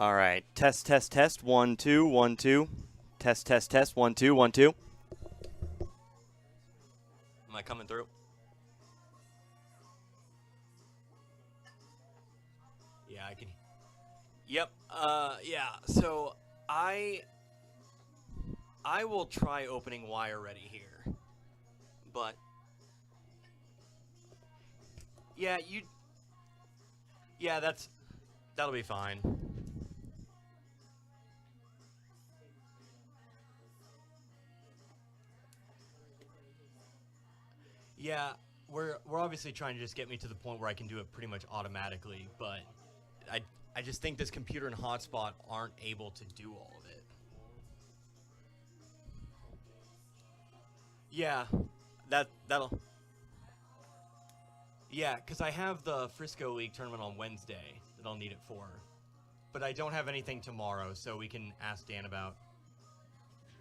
All right. Test, test, test. 1, 2, 1, 2. Test, test, test. 1, 2, 1, 2. Am I coming through? Yeah, I can. Yep. Yeah. So I I will try opening wire ready here, but yeah, yeah, that'll be fine. Yeah, we're obviously trying to just get me to the point where I can do it pretty much automatically, but I I just think this computer and hotspot aren't able to do all of it. Yeah, that'll yeah, because I have the Frisco League tournament on Wednesday that I'll need it for, but I don't have anything tomorrow, so we can ask Dan about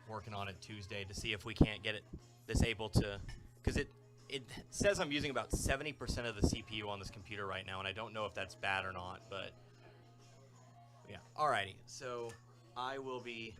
working on it Tuesday to see if we can't get it this able to, because it says I'm using about 70% of the CPU on this computer right now, and I don't know if that's bad or not, but yeah. Alrighty, so I will be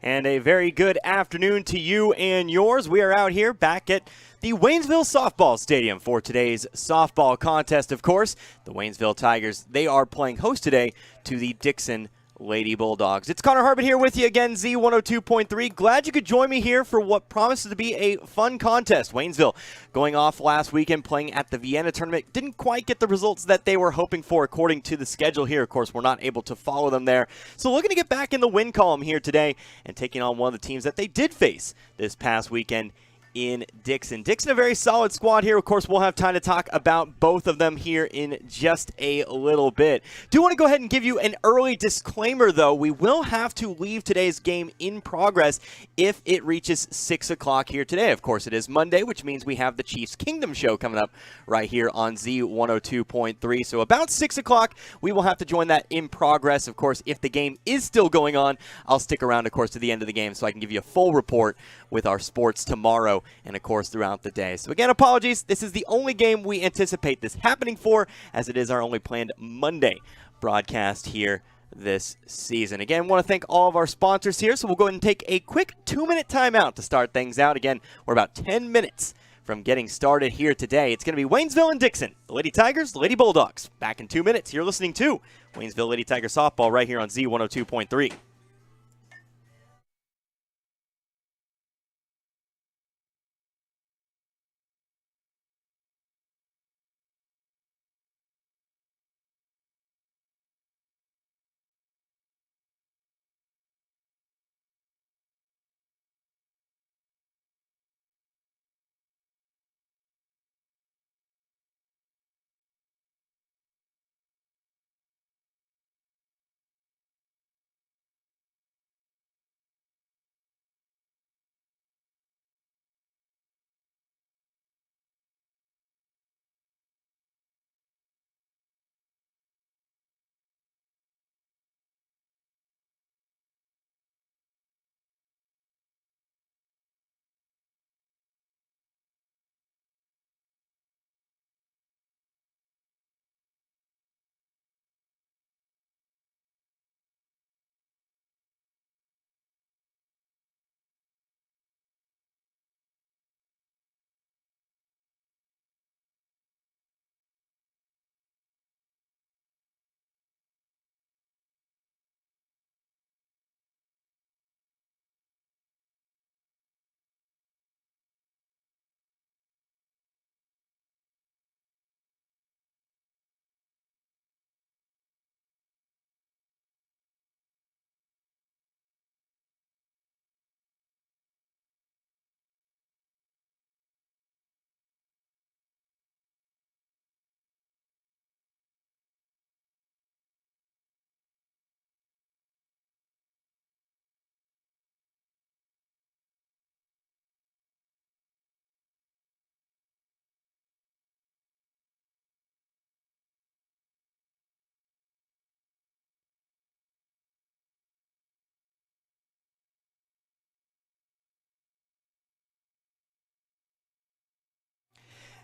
And a very good afternoon to you and yours. We are out here back at the Waynesville Softball Stadium for today's softball contest, of course. The Waynesville Tigers, they are playing host today to the Dixon Lady Bulldogs. It's Connor Harbert here with you again, Z102.3. Glad you could join me here for what promises to be a fun contest. Waynesville going off last weekend playing at the Vienna tournament. Didn't quite get the results that they were hoping for according to the schedule here. Of course, we're not able to follow them there. So looking to get back in the win column here today and taking on one of the teams that they did face this past weekend in Dixon. Dixon, a very solid squad here. Of course, we'll have time to talk about both of them here in just a little bit. Do want to go ahead and give you an early disclaimer, though. We will have to leave today's game in progress if it reaches 6 o'clock here today. Of course, it is Monday, which means we have the Chiefs Kingdom show coming up right here on Z102.3. So about 6 o'clock, we will have to join that in progress. Of course, if the game is still going on, I'll stick around, of course, to the end of the game so I can give you a full report with our sports tomorrow and, of course, throughout the day. So, again, apologies. This is the only game we anticipate this happening for, as it is our only planned Monday broadcast here this season. Again, want to thank all of our sponsors here, so we'll go ahead and take a quick 2-minute timeout to start things out. Again, we're about 10 minutes from getting started here today. It's going to be Waynesville and Dixon, the Lady Tigers, the Lady Bulldogs. Back in 2 minutes. You're listening to Waynesville Lady Tiger Softball right here on Z102.3.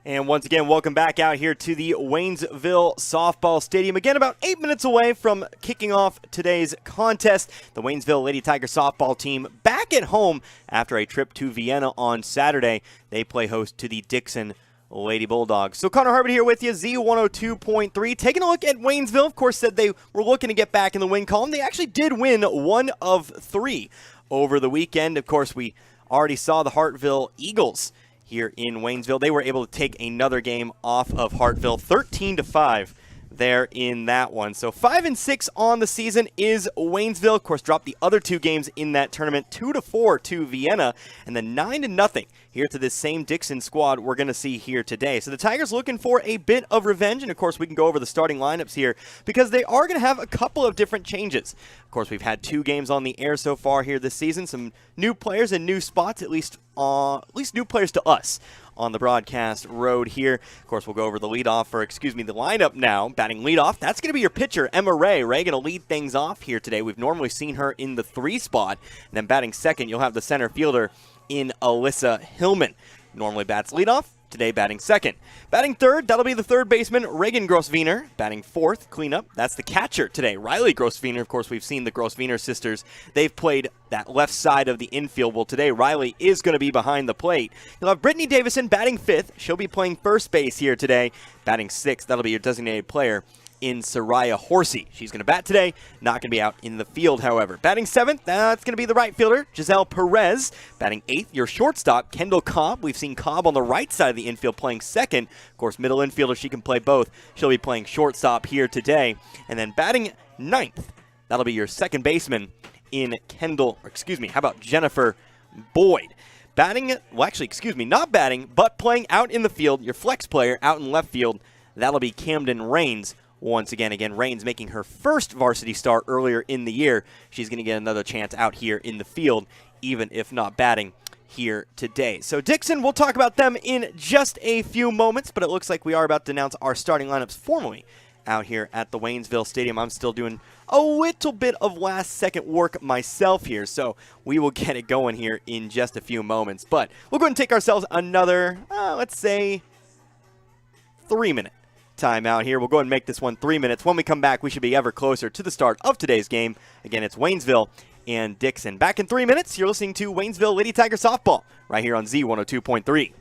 And once again, welcome back out here to the Waynesville Softball Stadium. Again, about 8 minutes away from kicking off today's contest. The Waynesville Lady Tiger softball team back at home after a trip to Vienna on Saturday. They play host to the Dixon Lady Bulldogs. So Connor Harbert here with you, Z102.3. Taking a look at Waynesville, of course, said they were looking to get back in the win column. They actually did win 1 of 3 over the weekend. Of course, we already saw the Hartville Eagles here in Waynesville. They were able to take another game off of Hartville, 13-5 there in that one. So 5-6 on the season is Waynesville. Of course, dropped the other 2 games in that tournament, 2-4 to Vienna, and then 9-0 here to this same Dixon squad we're going to see here today. So the Tigers looking for a bit of revenge, and of course we can go over the starting lineups here because they are going to have a couple of different changes. Of course, we've had 2 games on the air so far here this season, some new players and new spots, at least new players to us on the broadcast road here. Of course, we'll go over the the lineup now. Batting leadoff, that's going to be your pitcher, Emma Ray. Ray going to lead things off here today. We've normally seen her in the 3 spot. And then batting second, you'll have the center fielder in Alyssa Hillman. Normally bats leadoff. today batting second. Batting third, that'll be the third baseman, Reagan Grosswiener. Batting fourth, cleanup, that's the catcher today, Riley Grosswiener. Of course, we've seen the Grosswiener sisters. They've played that left side of the infield. Well, today, Riley is going to be behind the plate. You'll have Brittany Davison batting fifth. She'll be playing first base here today. Batting sixth, that'll be your designated player in Soraya Horsey. She's going to bat today, not going to be out in the field, however. Batting seventh, that's going to be the right fielder, Giselle Perez. Batting eighth, your shortstop, Kendall Cobb. We've seen Cobb on the right side of the infield playing second. Of course, middle infielder, she can play both. She'll be playing shortstop here today. And then batting ninth, that'll be your second baseman in how about Jennifer Boyd. Batting, not batting, but playing out in the field, your flex player out in left field, that'll be Camden Rains. Once again, Rains making her first varsity start earlier in the year. She's going to get another chance out here in the field, even if not batting here today. So Dixon, we'll talk about them in just a few moments, but it looks like we are about to announce our starting lineups formally out here at the Waynesville Stadium. I'm still doing a little bit of last-second work myself here, so we will get it going here in just a few moments. But we'll go ahead and take ourselves another, let's say, 3-minute time out here. We'll go ahead and make this one 3 minutes. When we come back, we should be ever closer to the start of today's game. Again, it's Waynesville and Dixon. Back in 3 minutes, you're listening to Waynesville Lady Tiger Softball right here on Z102.3.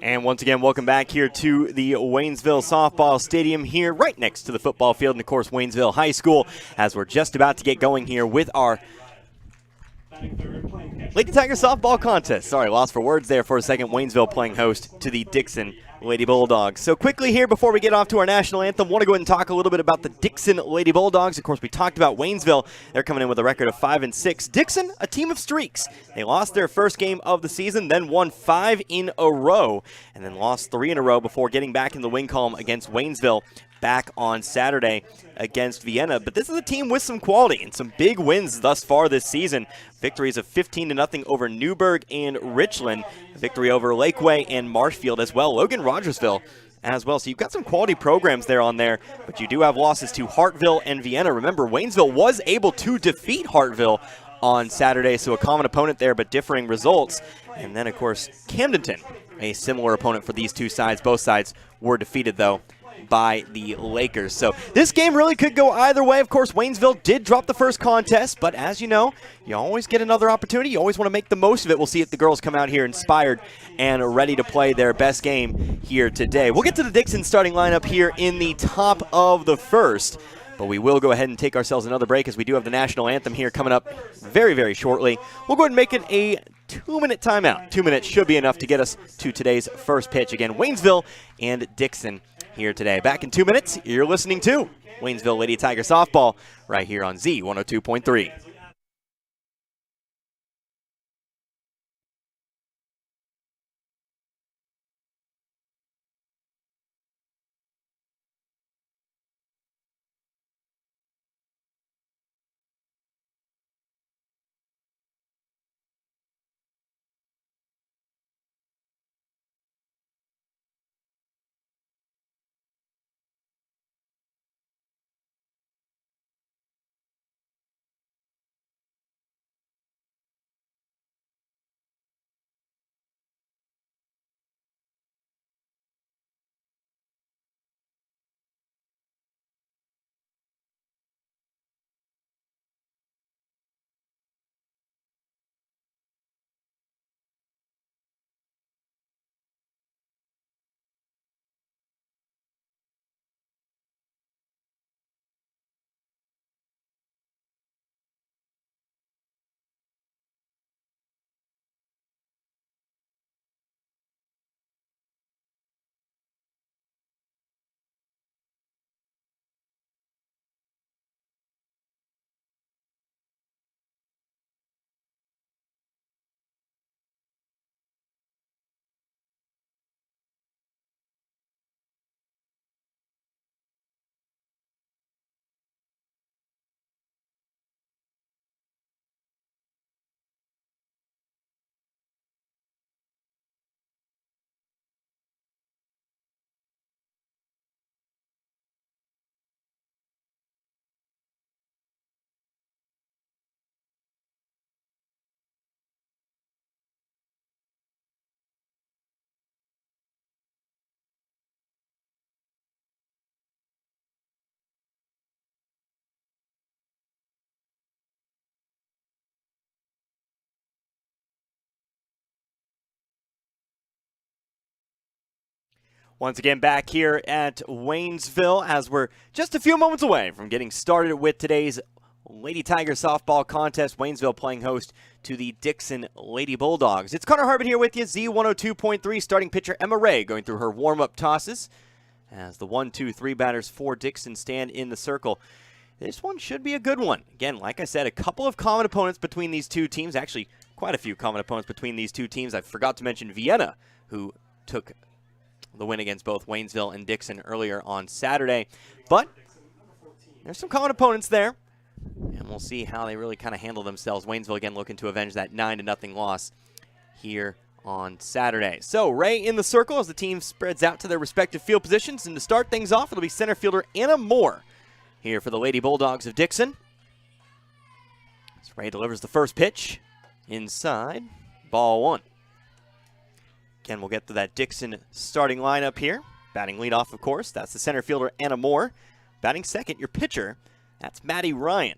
And once again, welcome back here to the Waynesville Softball Stadium here right next to the football field and, of course, Waynesville High School as we're just about to get going here with our Lady Tiger Softball Contest. Sorry, lost for words there for a second. Waynesville playing host to the Dixon Lady Bulldogs. So quickly here before we get off to our national anthem, want to go ahead and talk a little bit about the Dixon Lady Bulldogs. Of course, we talked about Waynesville. They're coming in with a record of 5-6. Dixon, a team of streaks. They lost their first game of the season, then won 5 in a row, and then lost 3 in a row before getting back in the win column against Waynesville back on Saturday against Vienna. But this is a team with some quality and some big wins thus far this season. Victories of 15-0 over Newburgh and Richland. A victory over Lakeway and Marshfield as well. Logan Rogersville as well. So you've got some quality programs there on there, but you do have losses to Hartville and Vienna. Remember, Waynesville was able to defeat Hartville on Saturday, so a common opponent there, but differing results. And then, of course, Camdenton, a similar opponent for these two sides. Both sides were defeated, though, by the Lakers. So this game really could go either way. Of course, Waynesville did drop the first contest, but as you know, you always get another opportunity. You always want to make the most of it. We'll see if the girls come out here inspired and ready to play their best game here today. We'll get to the Dixon starting lineup here in the top of the first, but we will go ahead and take ourselves another break as we do have the national anthem here coming up very, very shortly. We'll go ahead and make it a 2-minute timeout. 2 minutes should be enough to get us to today's first pitch. Again, Waynesville and Dixon here today. Back in 2 minutes, you're listening to Waynesville Lady Tiger Softball right here on Z102.3. Once again, back here at Waynesville as we're just a few moments away from getting started with today's Lady Tiger softball contest. Waynesville playing host to the Dixon Lady Bulldogs. It's Connor Harbin here with you, Z102.3. Starting pitcher Emma Ray going through her warm-up tosses as the 1-2-3 batters for Dixon stand in the circle. This one should be a good one. Again, like I said, a couple of common opponents between these two teams. Actually, quite a few common opponents between these two teams. I forgot to mention Vienna, who took the win against both Waynesville and Dixon earlier on Saturday. But there's some common opponents there, and we'll see how they really kind of handle themselves. Waynesville, again, looking to avenge that 9-0 loss here on Saturday. So Ray in the circle as the team spreads out to their respective field positions. And to start things off, it'll be center fielder Anna Moore here for the Lady Bulldogs of Dixon. As Ray delivers the first pitch inside, ball 1. Again, we'll get to that Dixon starting lineup here. Batting leadoff, of course, that's the center fielder Anna Moore. Batting second, your pitcher, that's Maddie Ryan.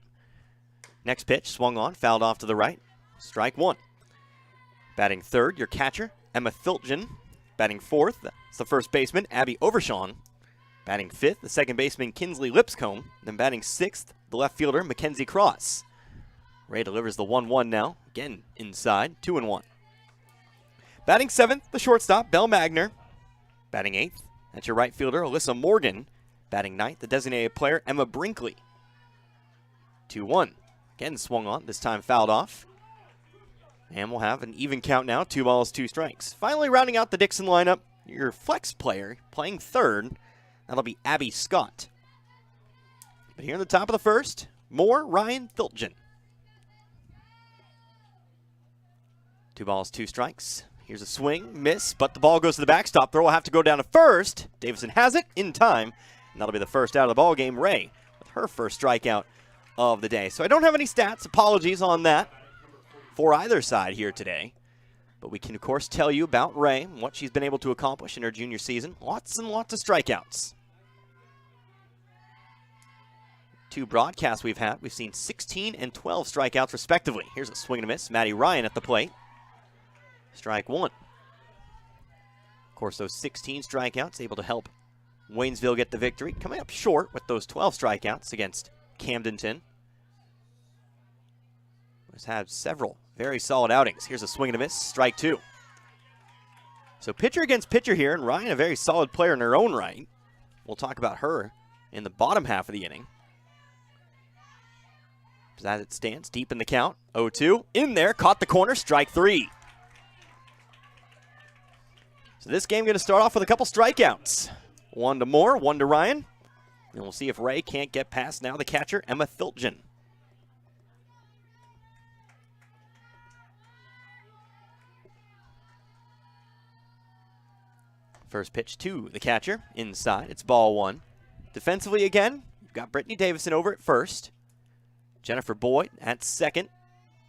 Next pitch, swung on, fouled off to the right, strike 1. Batting third, your catcher, Emma Filtgen. Batting fourth, that's the first baseman, Abby Overshawn. Batting fifth, the second baseman, Kinsley Lipscomb. Then batting sixth, the left fielder, Mackenzie Cross. Ray delivers the 1-1 now, again inside, 2-1. Batting seventh, the shortstop, Belle Magner. Batting 8th, that's your right fielder, Alyssa Morgan. Batting 9th, the designated player, Emma Brinkley. 2-1. Again swung on, this time fouled off. And we'll have an even count now, 2 balls, 2 strikes. Finally rounding out the Dixon lineup, your flex player playing third. That'll be Abby Scott. But here in the top of the first, more Ryan Thiltgen. 2 balls, 2 strikes. Here's a swing, miss, but the ball goes to the backstop. Throw will have to go down to first. Davison has it in time, and that'll be the first out of the ball game. Ray with her first strikeout of the day. So I don't have any stats. Apologies on that for either side here today. But we can, of course, tell you about Ray and what she's been able to accomplish in her junior season. Lots and lots of strikeouts. 2 broadcasts we've had. We've seen 16 and 12 strikeouts respectively. Here's a swing and a miss. Maddie Ryan at the plate. Strike 1. Of course, those 16 strikeouts able to help Waynesville get the victory. Coming up short with those 12 strikeouts against Camdenton. Has had several very solid outings. Here's a swing and a miss. Strike 2. So pitcher against pitcher here, and Ryan a very solid player in her own right. We'll talk about her in the bottom half of the inning. As it stands, deep in the count. 0-2. In there, caught the corner. Strike 3. So this game going to start off with a couple strikeouts. 1 to Moore, 1 to Ryan. And we'll see if Ray can't get past now the catcher, Emma Thiltgen. First pitch to the catcher, inside. It's ball 1. Defensively again, you've got Brittany Davison over at first. Jennifer Boyd at second.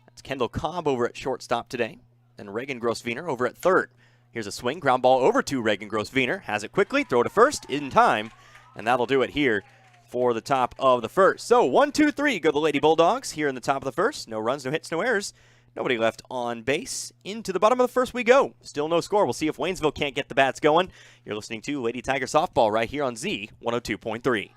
That's Kendall Cobb over at shortstop today. Then Reagan Gross-Wiener over at third. Here's a swing, ground ball over to Reagan Gross-Wiener. Has it quickly, throw to first in time. And that'll do it here for the top of the first. So 1, 2, 3 go the Lady Bulldogs here in the top of the first. No runs, no hits, no errors. Nobody left on base. Into the bottom of the first we go. Still no score. We'll see if Waynesville can't get the bats going. You're listening to Lady Tiger Softball right here on Z 102.3.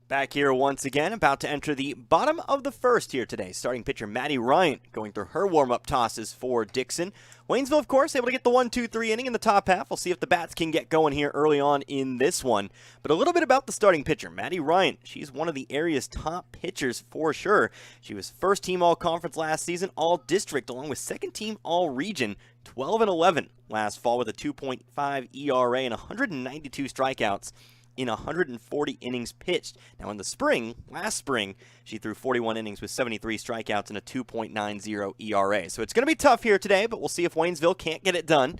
Back here once again, about to enter the bottom of the first here today. Starting pitcher Maddie Ryan going through her warm-up tosses for Dixon. Waynesville, of course, able to get the 1-2-3 inning in the top half. We'll see if the bats can get going here early on in this one. But a little bit about the starting pitcher, Maddie Ryan. She's one of the area's top pitchers for sure. She was first-team All-Conference last season, All-District, along with second-team All-Region, 12-11 last fall with a 2.5 ERA and 192 strikeouts in 140 innings pitched. Now in the spring, last spring, she threw 41 innings with 73 strikeouts and a 2.90 ERA. So it's going to be tough here today, but we'll see if Waynesville can't get it done.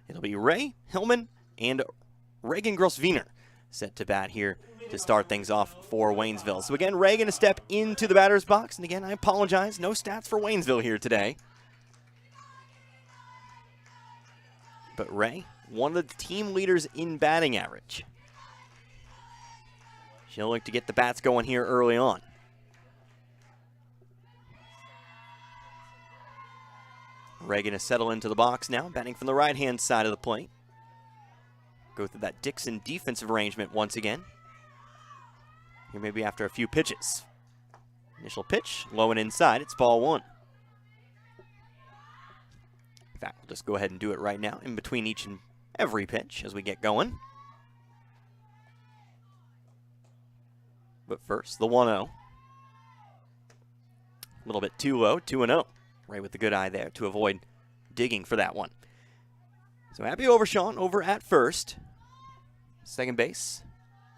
It'll be Ray Hillman and Reagan Gross-Wiener set to bat here to start things off for Waynesville. So again, Ray going to step into the batter's box. And again, I apologize, no stats for Waynesville here today. But Ray, one of the team leaders in batting average. She'll look to get the bats going here early on. Ray going to settle into the box now, batting from the right-hand side of the plate. Go through that Dixon defensive arrangement once again. Here maybe after a few pitches. Initial pitch, low and inside, it's ball 1. In fact, we'll just go ahead and do it right now in between each and every pitch as we get going. But first, the 1-0. A little bit too low, 2-0. Ray with the good eye there to avoid digging for that one. So Abby Overshawn over at first. Second base,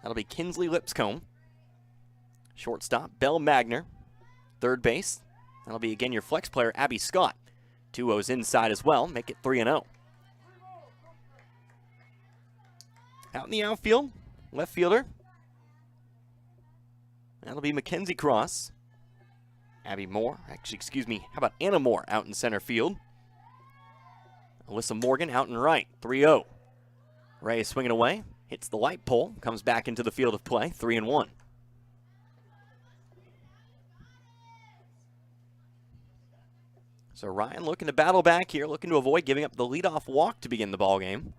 that'll be Kinsley Lipscomb. Shortstop, Belle Magner. Third base, that'll be again your flex player, Abby Scott. 2-0's inside as well, make it 3-0. Out in the outfield, left fielder. That'll be Mackenzie Cross. Abby Moore, actually, excuse me, how about Anna Moore out in center field? Alyssa Morgan out in right, 3-0. Ray is swinging away, hits the light pole, comes back into the field of play, 3-1. So Ryan looking to battle back here, looking to avoid giving up the leadoff walk to begin the ball game.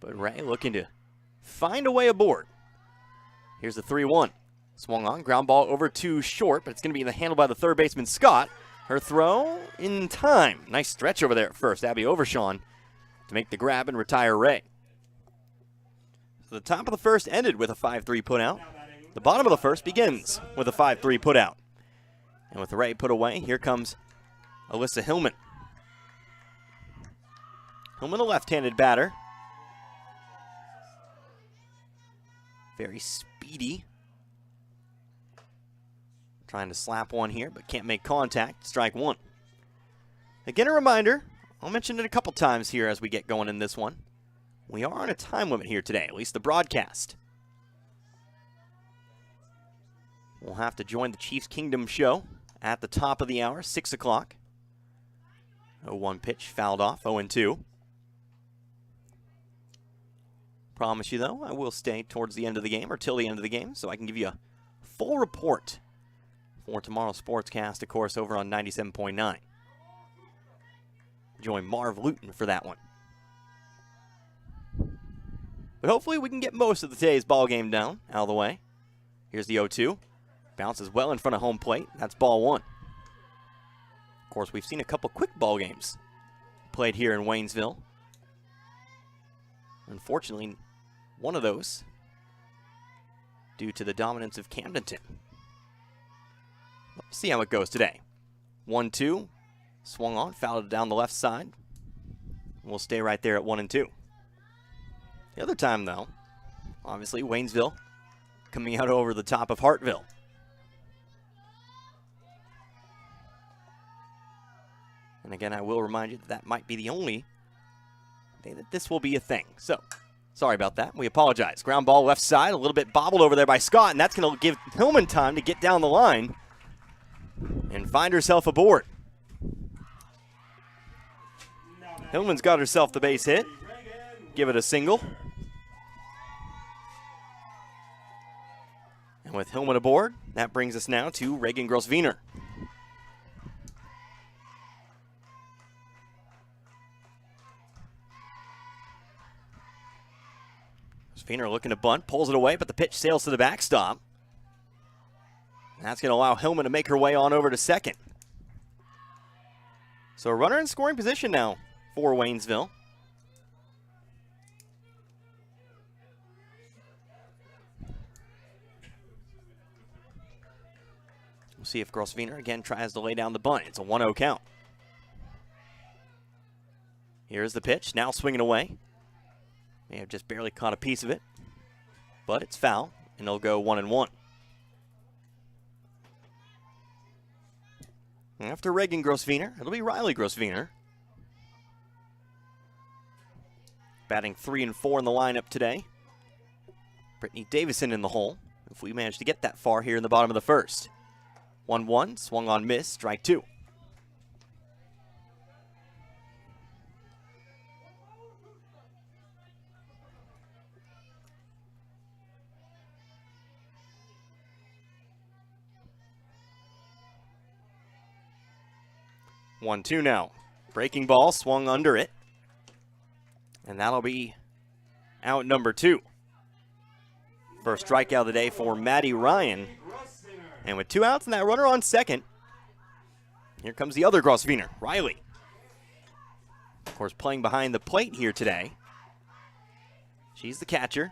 But Ray looking to find a way aboard. Here's the 3-1. Swung on, ground ball over to short, but it's going to be in the handle by the third baseman, Scott. Her throw in time. Nice stretch over there at first. Abby Overshawn to make the grab and retire Ray. So the top of the first ended with a 5-3 putout. The bottom of the first begins with a 5-3 putout. And with Ray put away, here comes Alyssa Hillman. Hillman, a left-handed batter. Very speedy. Trying to slap one here, but can't make contact. Strike one. Again, a reminder, I'll mention it a couple times here as we get going in this one. We are on a time limit here today, at least the broadcast. We'll have to join the Chiefs Kingdom show at the top of the hour, 6 o'clock. 0-1 pitch, fouled off, 0-2. Promise you, though, I will stay towards the end of the game, or till the end of the game, so I can give you a full report for tomorrow's sportscast, of course, over on 97.9. Join Marv Luton for that one. But hopefully we can get most of today's ball game down, out of the way. Here's the 0-2. Bounces well in front of home plate. That's ball one. Of course, we've seen a couple quick ball games played here in Waynesville. Unfortunately, one of those due to the dominance of Camdenton. Let's see how it goes today. 1-2. Swung on, fouled it down the left side. We'll stay right there at 1-2. The other time, though, obviously, Waynesville coming out over the top of Hartville. And again, I will remind you that that might be the only day that this will be a thing. So, sorry about that. We apologize. Ground ball left side, a little bit bobbled over there by Scott, and that's going to give Hillman time to get down the line and find herself aboard. Hillman's got herself the base hit. Give it a single. And with Hillman aboard, that brings us now to Reagan Grosswiener. Grosswiener looking to bunt, pulls it away, but the pitch sails to the backstop. And that's going to allow Hillman to make her way on over to second. So a runner in scoring position now for Waynesville. We'll see if Grosswiener again tries to lay down the bunt. It's a 1-0 count. Here's the pitch, now swinging away. May have just barely caught a piece of it, but it's foul, and it'll go 1-1. After Reagan Grosswiener, it'll be Riley Grosswiener. Batting 3 and 4 in the lineup today. Brittany Davison in the hole, if we manage to get that far here in the bottom of the first. 1-1, swung on miss, strike two. One, two now. Breaking ball, swung under it. And that'll be out number two. First strikeout of the day for Maddie Ryan. And with 2 outs and that runner on second, here comes the other Grosswiener, Riley. Of course, playing behind the plate here today. She's the catcher.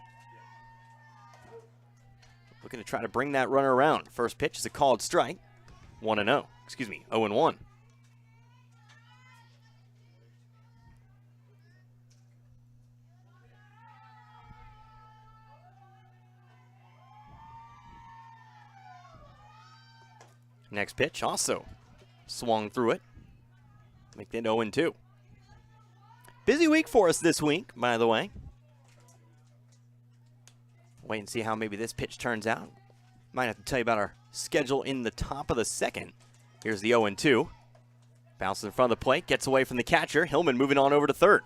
Looking to try to bring that runner around. First pitch is a called strike. 1-0. Excuse me, 0-1. Next pitch also swung through it. Make it 0-2. Busy week for us this week, by the way. Wait and see how maybe this pitch turns out. Might have to tell you about our schedule in the top of the second. Here's the 0-2. Bounces in front of the plate, gets away from the catcher. Hillman moving on over to third.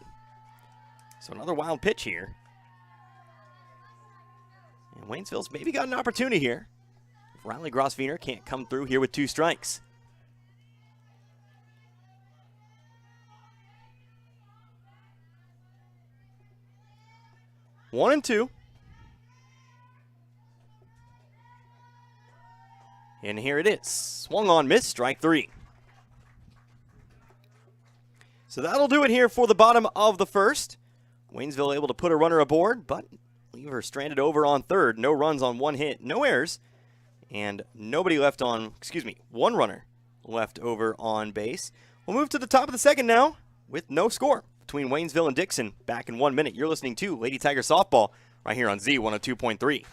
So another wild pitch here. And Waynesville's maybe got an opportunity here. If Riley Grosvenor can't come through here with 2 strikes. 1-2. And here it is. Swung on, missed, strike 3. So that'll do it here for the bottom of the first. Waynesville able to put a runner aboard, but leave her stranded over on third. No runs on 1 hit, no errors. And nobody left on, 1 runner left over on base. We'll move to the top of the second now with no score between Waynesville and Dixon. Back in 1 minute. You're listening to Lady Tiger Softball right here on Z102.3.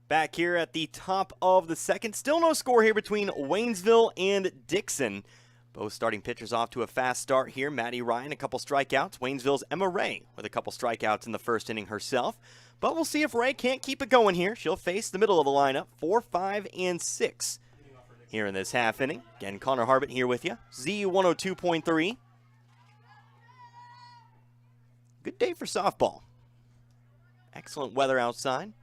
Back here at the top of the second. Still no score here between Waynesville and Dixon. Both starting pitchers off to a fast start here. Maddie Ryan, a couple strikeouts. Waynesville's Emma Ray with a couple strikeouts in the first inning herself. But we'll see if Ray can't keep it going here. She'll face the middle of the lineup, 4, 5, and 6 here in this half inning. Again, Connor Harbert here with you. Z102.3. Good day for softball. Excellent weather outside.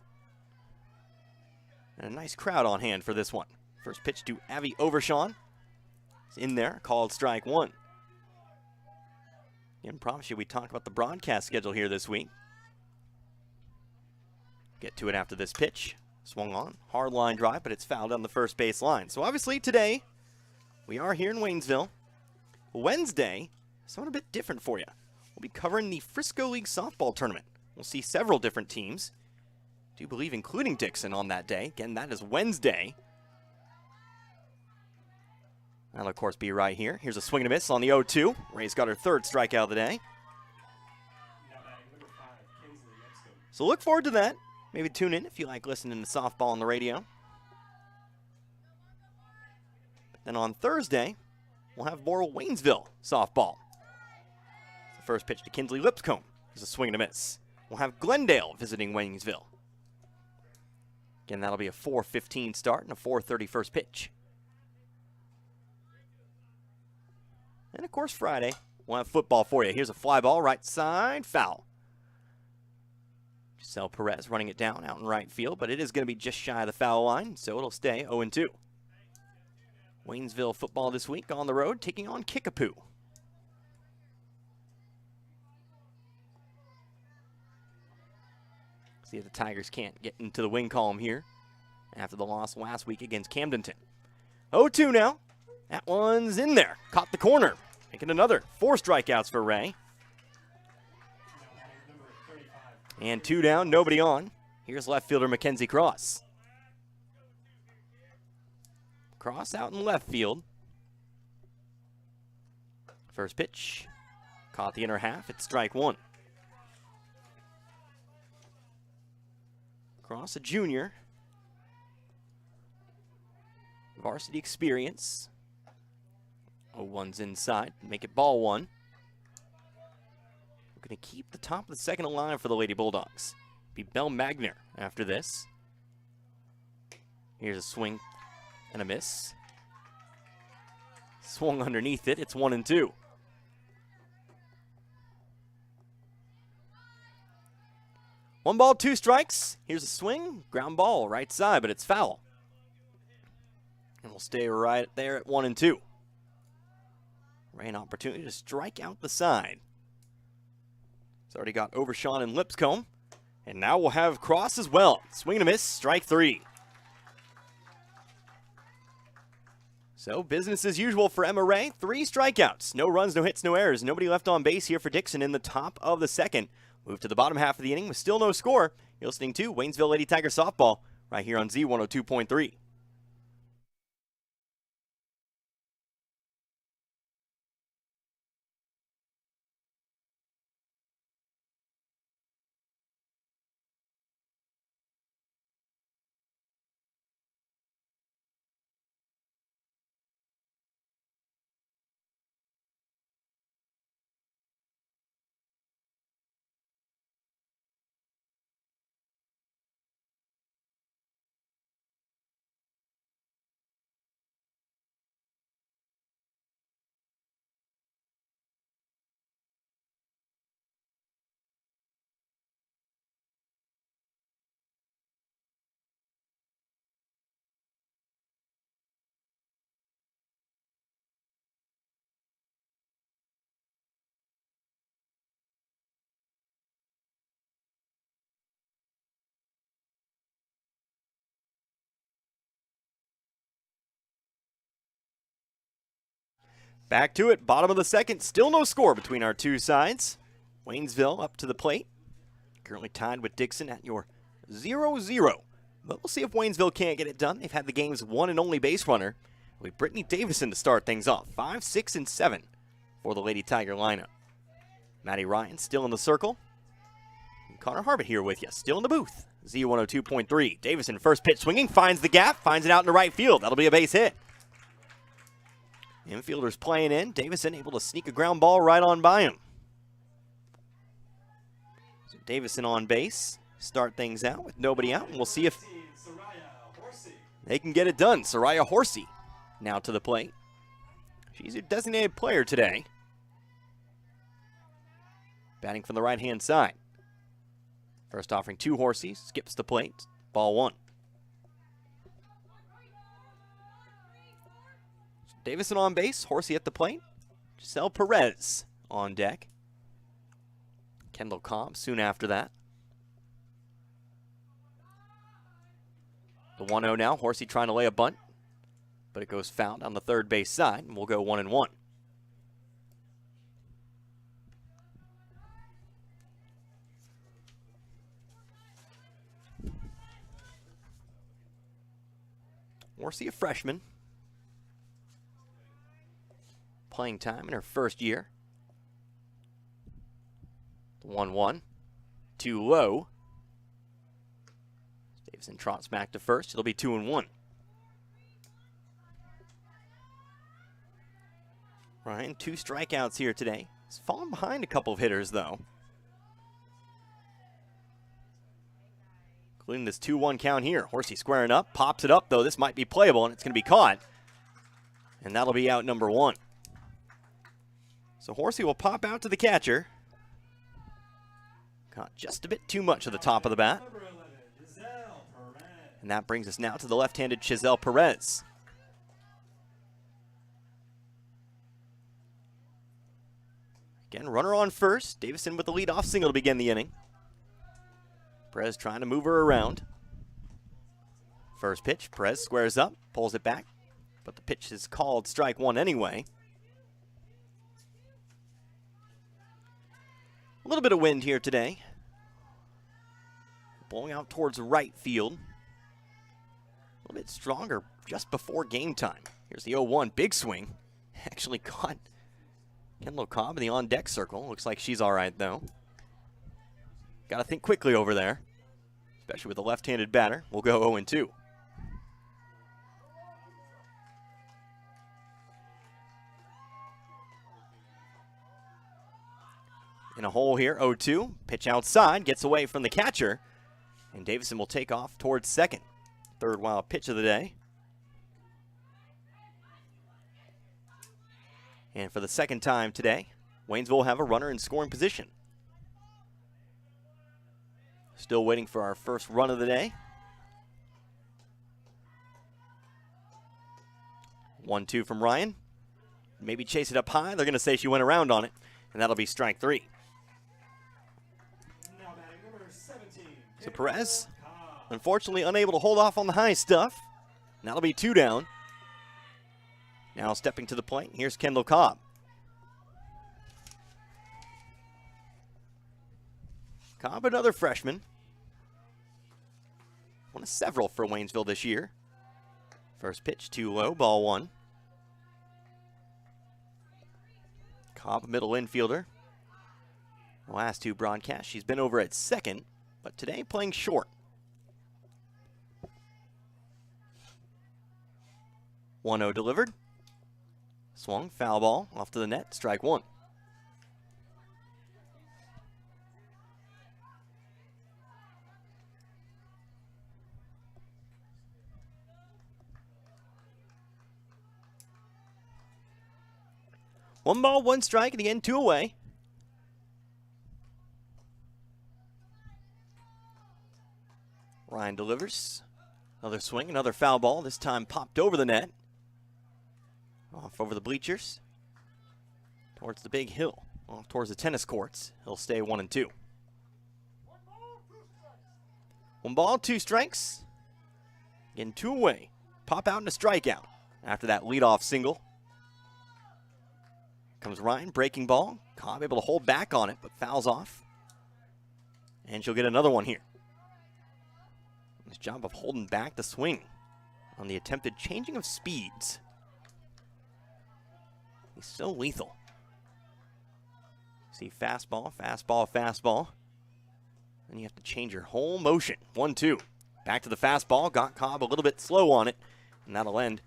And a nice crowd on hand for this one. First pitch to Avi Overshawn. It's in there, called strike 1. Again, promise you we talk about the broadcast schedule here this week. Get to it after this pitch. Swung on, hard line drive, but it's fouled on the first base line. So obviously today, we are here in Waynesville. Wednesday, something a bit different for you. We'll be covering the Frisco League softball tournament. We'll see several different teams. Do believe including Dixon on that day. Again, that is Wednesday. That'll, of course, be right here. Here's a swing and a miss on the 0-2. Ray's got her 3rd strikeout of the day. So look forward to that. Maybe tune in if you like listening to softball on the radio. But then on Thursday, we'll have more Waynesville softball. The first pitch to Kinsley Lipscomb is a swing and a miss. We'll have Glendale visiting Waynesville. Again, that'll be a 4:15 start and a 4:30 first pitch. And, of course, Friday, we'll have football for you. Here's a fly ball, right side, foul. Giselle Perez running it down out in right field, but it is going to be just shy of the foul line, so it'll stay 0-2. Waynesville football this week on the road, taking on Kickapoo. See if the Tigers can't get into the win column here after the loss last week against Camdenton. 0-2 now. That one's in there. Caught the corner. Making another 4 strikeouts for Ray. And 2 down, nobody on. Here's left fielder Mackenzie Cross. Cross out in left field. First pitch. Caught the inner half. It's strike one. Cross, a junior. Varsity experience. 0-1's inside. Make it ball one. We're going to keep the top of the second alive for the Lady Bulldogs. Be Bell Magner after this. Here's a swing and a miss. Swung underneath it. It's 1-2. One ball, two strikes. Here's a swing. Ground ball, right side, but it's foul. And we'll stay right there at 1-2. An opportunity to strike out the side. It's already got Overshawn and Lipscomb. And now we'll have Cross as well. Swing and a miss, strike three. So business as usual for Emma Ray. 3 strikeouts, no runs, no hits, no errors. Nobody left on base here for Dixon in the top of the second. Move to the bottom half of the inning with still no score. You're listening to Waynesville Lady Tiger Softball right here on Z102.3. Back to it, bottom of the second, still no score between our two sides. Waynesville up to the plate, currently tied with Dixon at your 0-0. But we'll see if Waynesville can't get it done. They've had the game's one and only base runner. With Brittany Davison to start things off, 5, 6, and 7 for the Lady Tiger lineup. Maddie Ryan still in the circle. And Connor Harvett here with you, still in the booth. Z102.3. Davison, first pitch swinging, finds the gap, finds it out in the right field. That'll be a base hit. Infielders playing in. Davison able to sneak a ground ball right on by him. So Davison on base. Start things out with nobody out, and we'll see if they can get it done. Soraya Horsey now to the plate. She's your designated player today. Batting from the right-hand side. First offering to Horsey. Skips the plate. Ball one. Davison on base, Horsey at the plate. Giselle Perez on deck. Kendall Cobb soon after that. The 1-0 now, Horsey trying to lay a bunt, but it goes foul on the third base side, and we'll go 1-1. Horsey, a freshman. Playing time in her first year. The 1-1. Too low. Davison trots back to first. It'll be 2-1. Ryan, 2 strikeouts here today. He's fallen behind a couple of hitters, though. Including this 2-1 count here. Horsey squaring up. Pops it up, though. This might be playable, and it's going to be caught. And that'll be out number 1. So Horsey will pop out to the catcher. Caught just a bit too much at the top of the bat. And that brings us now to the left-handed Giselle Perez. Again, runner on first. Davison with the leadoff single to begin the inning. Perez trying to move her around. First pitch, Perez squares up, pulls it back, but the pitch is called strike one anyway. A little bit of wind here today. Blowing out towards right field. A little bit stronger just before game time. Here's the 0-1, big swing. Actually caught Kendall Cobb in the on-deck circle. Looks like she's all right, though. Got to think quickly over there, especially with a left-handed batter. We'll go 0-2. In a hole here, 0-2. Pitch outside, gets away from the catcher, and Davison will take off towards second. Third wild pitch of the day. And for the second time today, Waynesville will have a runner in scoring position. Still waiting for our first run of the day. 1-2 from Ryan. Maybe chase it up high. They're going to say she went around on it, and that'll be strike 3. So Perez, unfortunately unable to hold off on the high stuff. And that'll be 2 down. Now stepping to the plate, here's Kendall Cobb. Cobb, another freshman. One of several for Waynesville this year. First pitch, too low, ball 1. Cobb, middle infielder. The last 2 broadcasts, she's been over at second, but today playing short. 1-0 delivered. Swung, foul ball, off to the net, strike 1. One ball, 1 strike, and again 2 away. Ryan delivers. Another swing, another foul ball, this time popped over the net. Off over the bleachers. Towards the big hill. Off towards the tennis courts. He'll stay 1-2. 1 ball, 2 strikes. Again, 2 away. Pop out and a strikeout. After that leadoff single. Comes Ryan, breaking ball. Cobb able to hold back on it, but fouls off. And she'll get another one here. Nice job of holding back the swing on the attempted changing of speeds. He's so lethal. See, fastball, fastball, fastball. Then you have to change your whole motion. 1-2. Back to the fastball. Got Cobb a little bit slow on it, and that'll end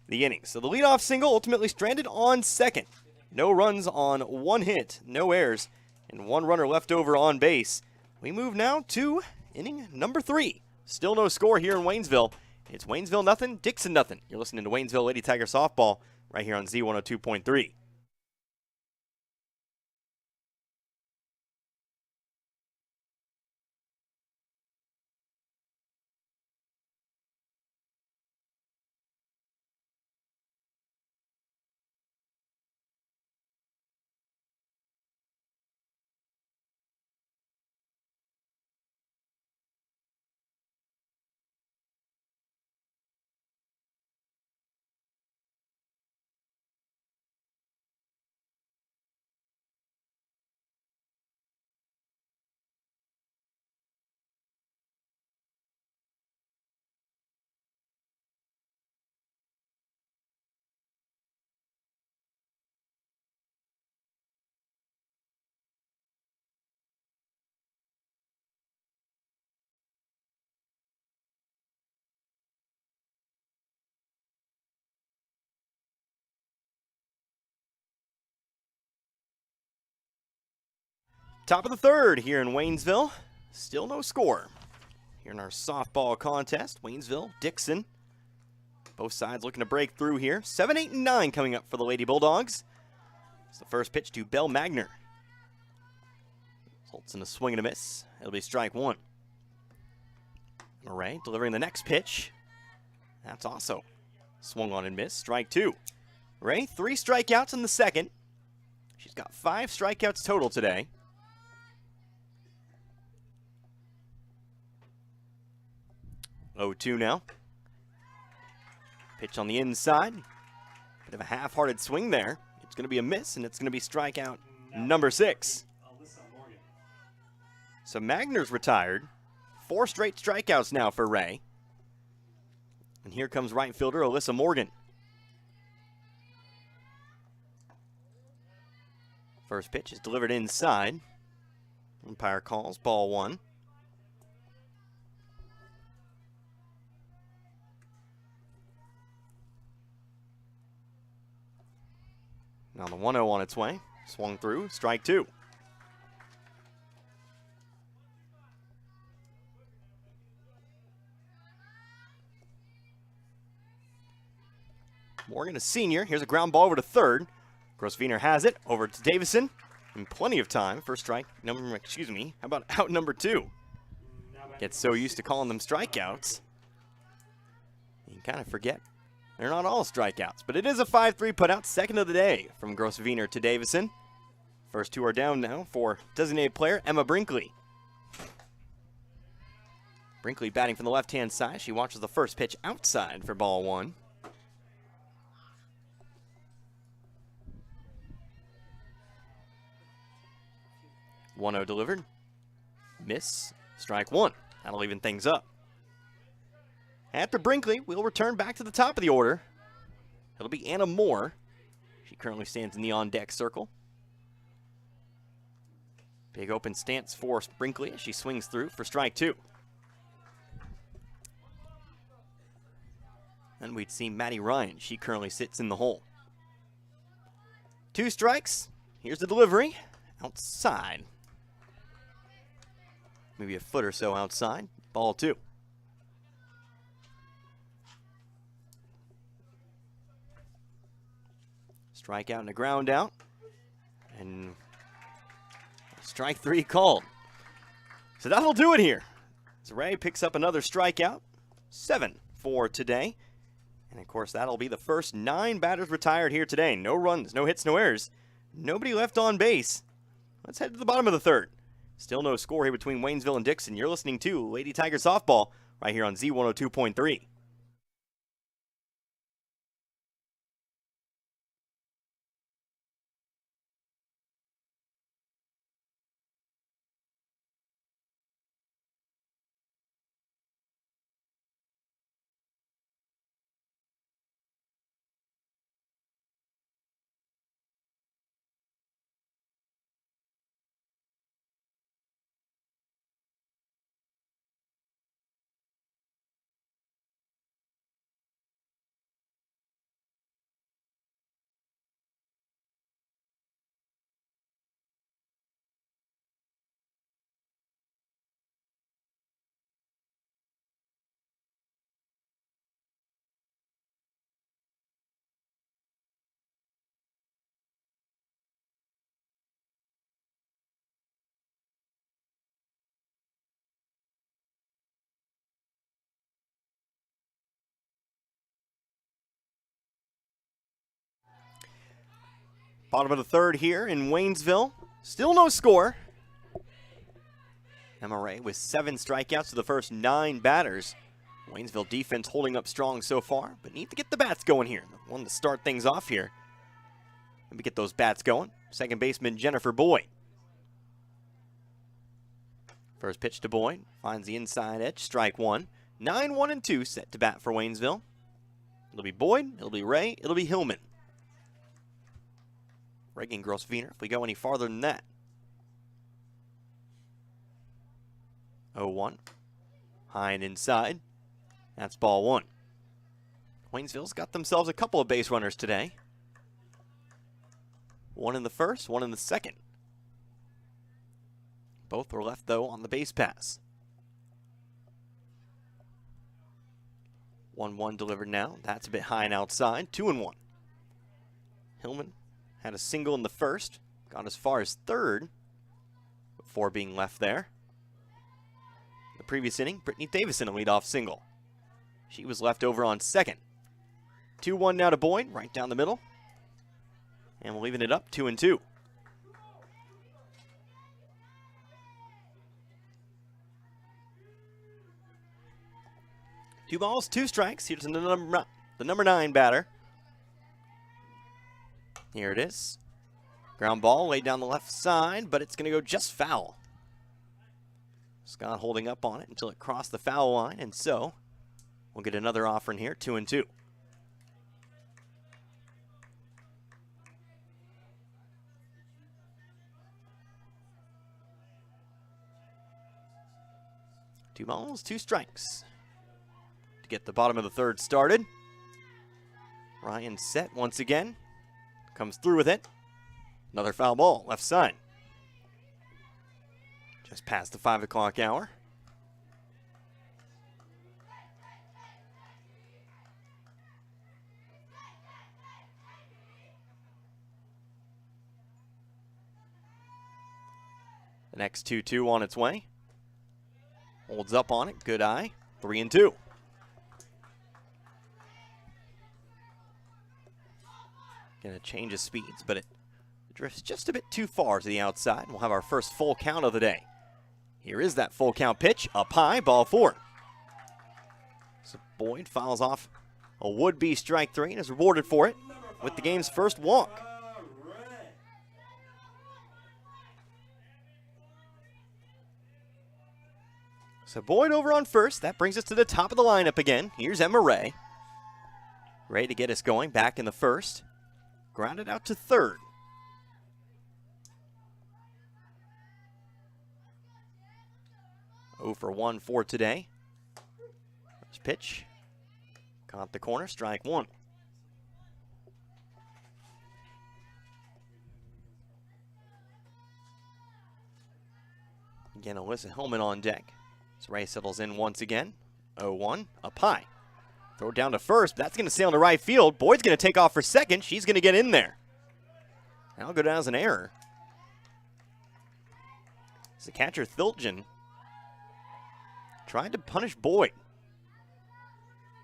the inning. So the leadoff single ultimately stranded on second. No runs on 1 hit, no errors, and 1 runner left over on base. We move now to inning number 3. Still no score here in Waynesville. It's Waynesville nothing, Dixon nothing. You're listening to Waynesville Lady Tiger Softball right here on Z102.3. Top of the 3rd here in Waynesville. Still no score. Here in our softball contest, Waynesville, Dixon. Both sides looking to break through here. 7, 8, and 9 coming up for the Lady Bulldogs. It's the first pitch to Belle Magner. Results in a swing and a miss. It'll be strike 1. Ray delivering the next pitch. That's also swung on and missed. Strike 2. Ray, 3 strikeouts in the second. She's got 5 strikeouts total today. 0-2 now. Pitch on the inside. Bit of a half-hearted swing there. It's going to be a miss, and it's going to be strikeout number 6. So Magner's retired. 4 straight strikeouts now for Ray. And here comes right fielder Alyssa Morgan. First pitch is delivered inside. Umpire calls ball 1. Now the 1-0 on its way. Swung through, strike 2. Morgan, a senior. Here's a ground ball over to third. Grosswiener has it over to Davison. And plenty of time for strike number, how about out number 2? Gets so used to calling them strikeouts, you kind of forget they're not all strikeouts. But it is a 5-3 putout, second of the day from Grosswiener to Davison. First 2 are down now for designated player Emma Brinkley. Brinkley batting from the left-hand side. She watches the first pitch outside for ball 1. 1-0 delivered. Miss. Strike 1. That'll even things up. After Brinkley, we'll return back to the top of the order. It'll be Anna Moore. She currently stands in the on-deck circle. Big open stance for Brinkley as she swings through for strike 2. And we'd see Maddie Ryan. She currently sits in the hole. 2 strikes. Here's the delivery. Outside. Maybe a foot or so outside. Ball 2. Strikeout and a ground out. And strike 3 called. So that'll do it here. So Ray picks up another strikeout. 7 for today. And of course, that'll be the first 9 batters retired here today. No runs, no hits, no errors. Nobody left on base. Let's head to the bottom of the third. Still no score here between Waynesville and Dixon. You're listening to Lady Tiger Softball right here on Z102.3. Bottom of the third here in Waynesville. Still no score. Emma Ray with 7 strikeouts to the first 9 batters. Waynesville defense holding up strong so far, but need to get the bats going here. One to start things off here. Let me get those bats going. Second baseman Jennifer Boyd. First pitch to Boyd. Finds the inside edge. Strike 1. 9-1-2 set to bat for Waynesville. It'll be Boyd. It'll be Ray. It'll be Hillman. Reagan Grosswiener, if we go any farther than that. 0-1. High and inside. That's ball 1. Waynesville's got themselves a couple of base runners today. One in the first, one in the second. Both were left, though, on the base pass. 1-1 delivered now. That's a bit high and outside. 2-1. Hillman had a single in the first, got as far as third before being left there. The previous inning, Brittany Davison a leadoff single. She was left over on second. 2-1 now to Boyd, right down the middle. And we're leaving it up 2-2. Two balls, 2 strikes. Here's the number 9 batter. Here it is. Ground ball laid down the left side, but it's going to go just foul. Scott holding up on it until it crossed the foul line, and so we'll get another offering here, 2-2. 2 balls, 2 strikes. To get the bottom of the third started. Ryan set once again. Comes through with it. Another foul ball, left side. Just past the 5 o'clock hour. The next 2-2 on its way. Holds up on it, good eye. 3-2. Gonna change his speeds, but it drifts just a bit too far to the outside. We'll have our first full count of the day. Here is that full count pitch, up high, ball 4. So Boyd fouls off a would-be strike 3 and is rewarded for it with the game's first walk. So Boyd over on first. That brings us to the top of the lineup again. Here's Emma Ray. Ready to get us going back in the first. Grounded out to third. Oh for 1 for today. First pitch. Caught the corner, strike 1. Again, Alyssa Hillman on deck. So Ray settles in once again. 0-1, up high. Throw it down to first. That's going to sail into right field. Boyd's going to take off for second. She's going to get in there. That'll go down as an error. As the catcher, Thilgen, tried to punish Boyd.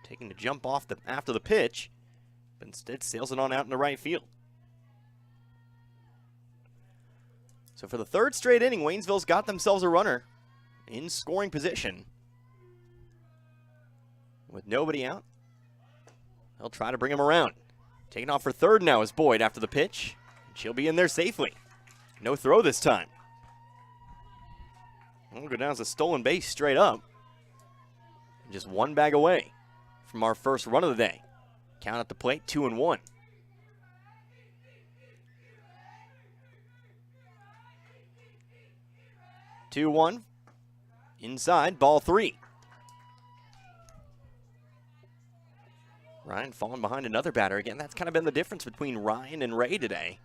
Taking the jump off after the pitch, but instead sails it on out into right field. So for the third straight inning, Waynesville's got themselves a runner in scoring position. With nobody out, they'll try to bring him around. Taking off for third now is Boyd after the pitch. She'll be in there safely. No throw this time. We'll go down as a stolen base straight up. Just 1 bag away from our first run of the day. Count at the plate, 2-1. Two, 1. Inside, ball 3. Ryan falling behind another batter. Again, that's kind of been the difference between Ryan and Ray today.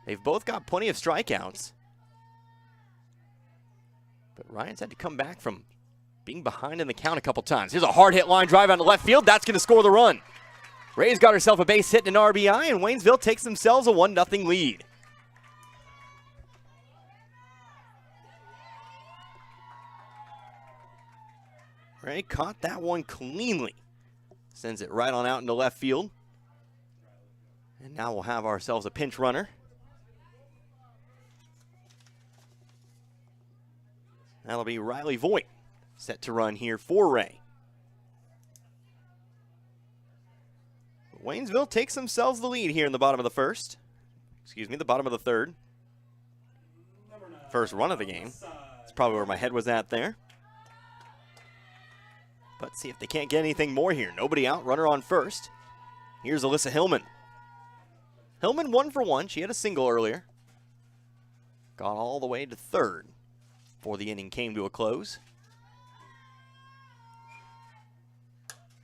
They've both got plenty of strikeouts. But Ryan's had to come back from being behind in the count a couple times. Here's a hard hit line drive out to left field. That's going to score the run. Ray's got herself a base hit and an RBI, and Waynesville takes themselves a 1-0 lead. Ray caught that one cleanly. Sends it right on out into left field. And now we'll have ourselves a pinch runner. That'll be Riley Voigt, set to run here for Ray. Waynesville takes themselves the lead here in the bottom of the first. Excuse me, the bottom of the third. First run of the game. That's probably where my head was at there. Let's see if they can't get anything more here. Nobody out, runner on first. Here's Alyssa Hillman. Hillman 1 for 1. She had a single earlier. Got all the way to third before the inning came to a close.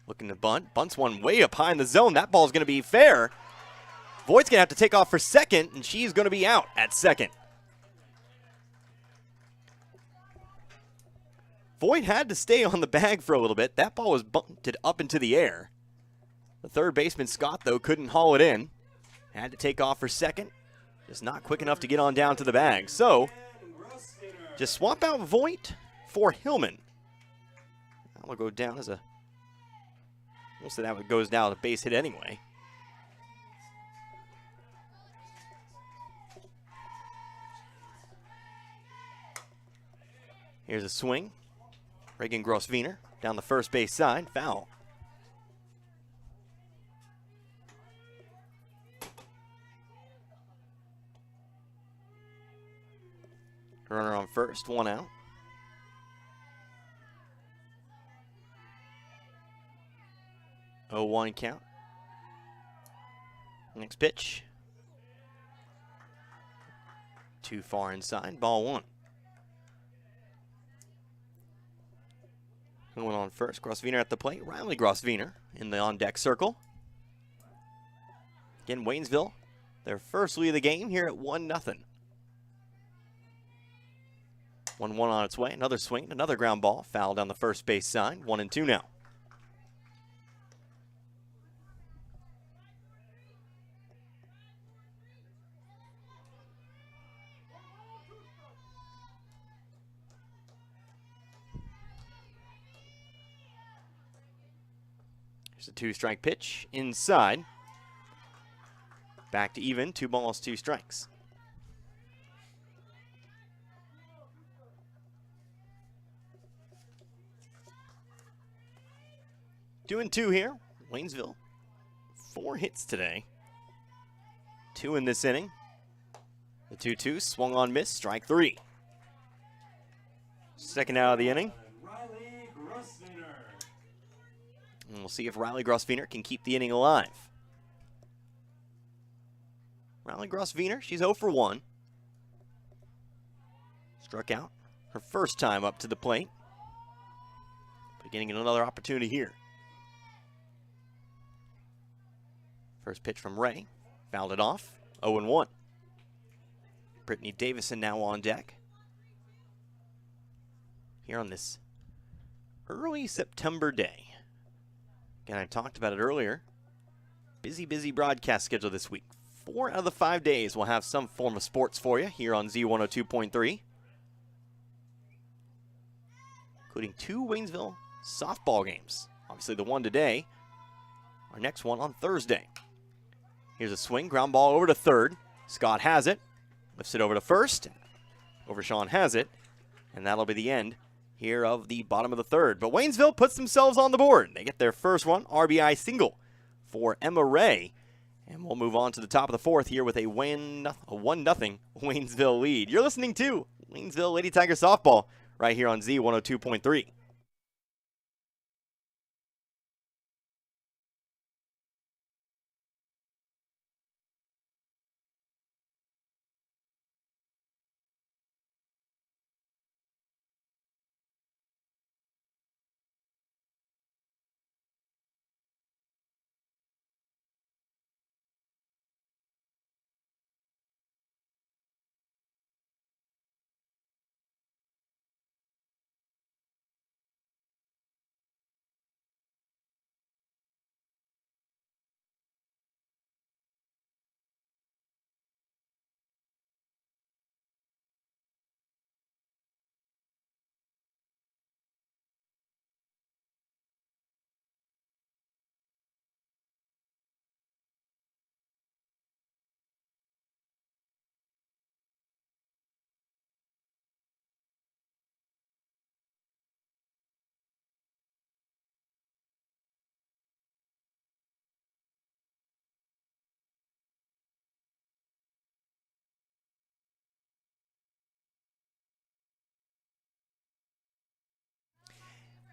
Looking to bunt. Bunts one way up high in the zone. That ball's going to be fair. Voigt's going to have to take off for second, and she's going to be out at second. Voigt had to stay on the bag for a little bit. That ball was bunted up into the air. The third baseman, Scott, though, couldn't haul it in. Had to take off for second. Just not quick enough to get on down to the bag. So, just swap out Voigt for Hillman. That'll go down as a... Most of that goes down a base hit anyway. Here's a swing. Reagan Gross-Wiener down the first base side. Foul. Runner on first, 1 out. Oh, 1 count. Next pitch. Too far inside, ball 1. Twin one on first. Grosswiener at the plate. Riley Grosswiener in the on-deck circle. Again, Waynesville, their first lead of the game here at 1-0. 1-1 on its way. Another swing, another ground ball. Foul down the first base side. 1-2 now. Here's a 2-strike pitch inside. Back to even. 2 balls, 2 strikes. Two and 2 here. Waynesville, 4 hits today. 2 in this inning. The 2-2 swung on, miss, strike 3. Second out of the inning. And we'll see if Riley Grosswiener can keep the inning alive. Riley Grosswiener, she's 0 for 1. Struck out her first time up to the plate. Beginning another opportunity here. First pitch from Ray. Fouled it off. 0-1. Brittany Davison now on deck. Here on this early September day. Again, I talked about it earlier. Busy broadcast schedule this week. 4 out of the 5 days we'll have some form of sports for you here on Z102.3. Including 2 Waynesville softball games. Obviously the one today. Our next one on Thursday. Here's a swing, ground ball over to third. Scott has it. Lifts it over to first. Overshawn has it. And that'll be the end here of the bottom of the third. But Waynesville puts themselves on the board. They get their first one, RBI single for Emma Ray. And we'll move on to the top of the fourth here with a 1-0 Waynesville lead. You're listening to Waynesville Lady Tiger Softball right here on Z102.3.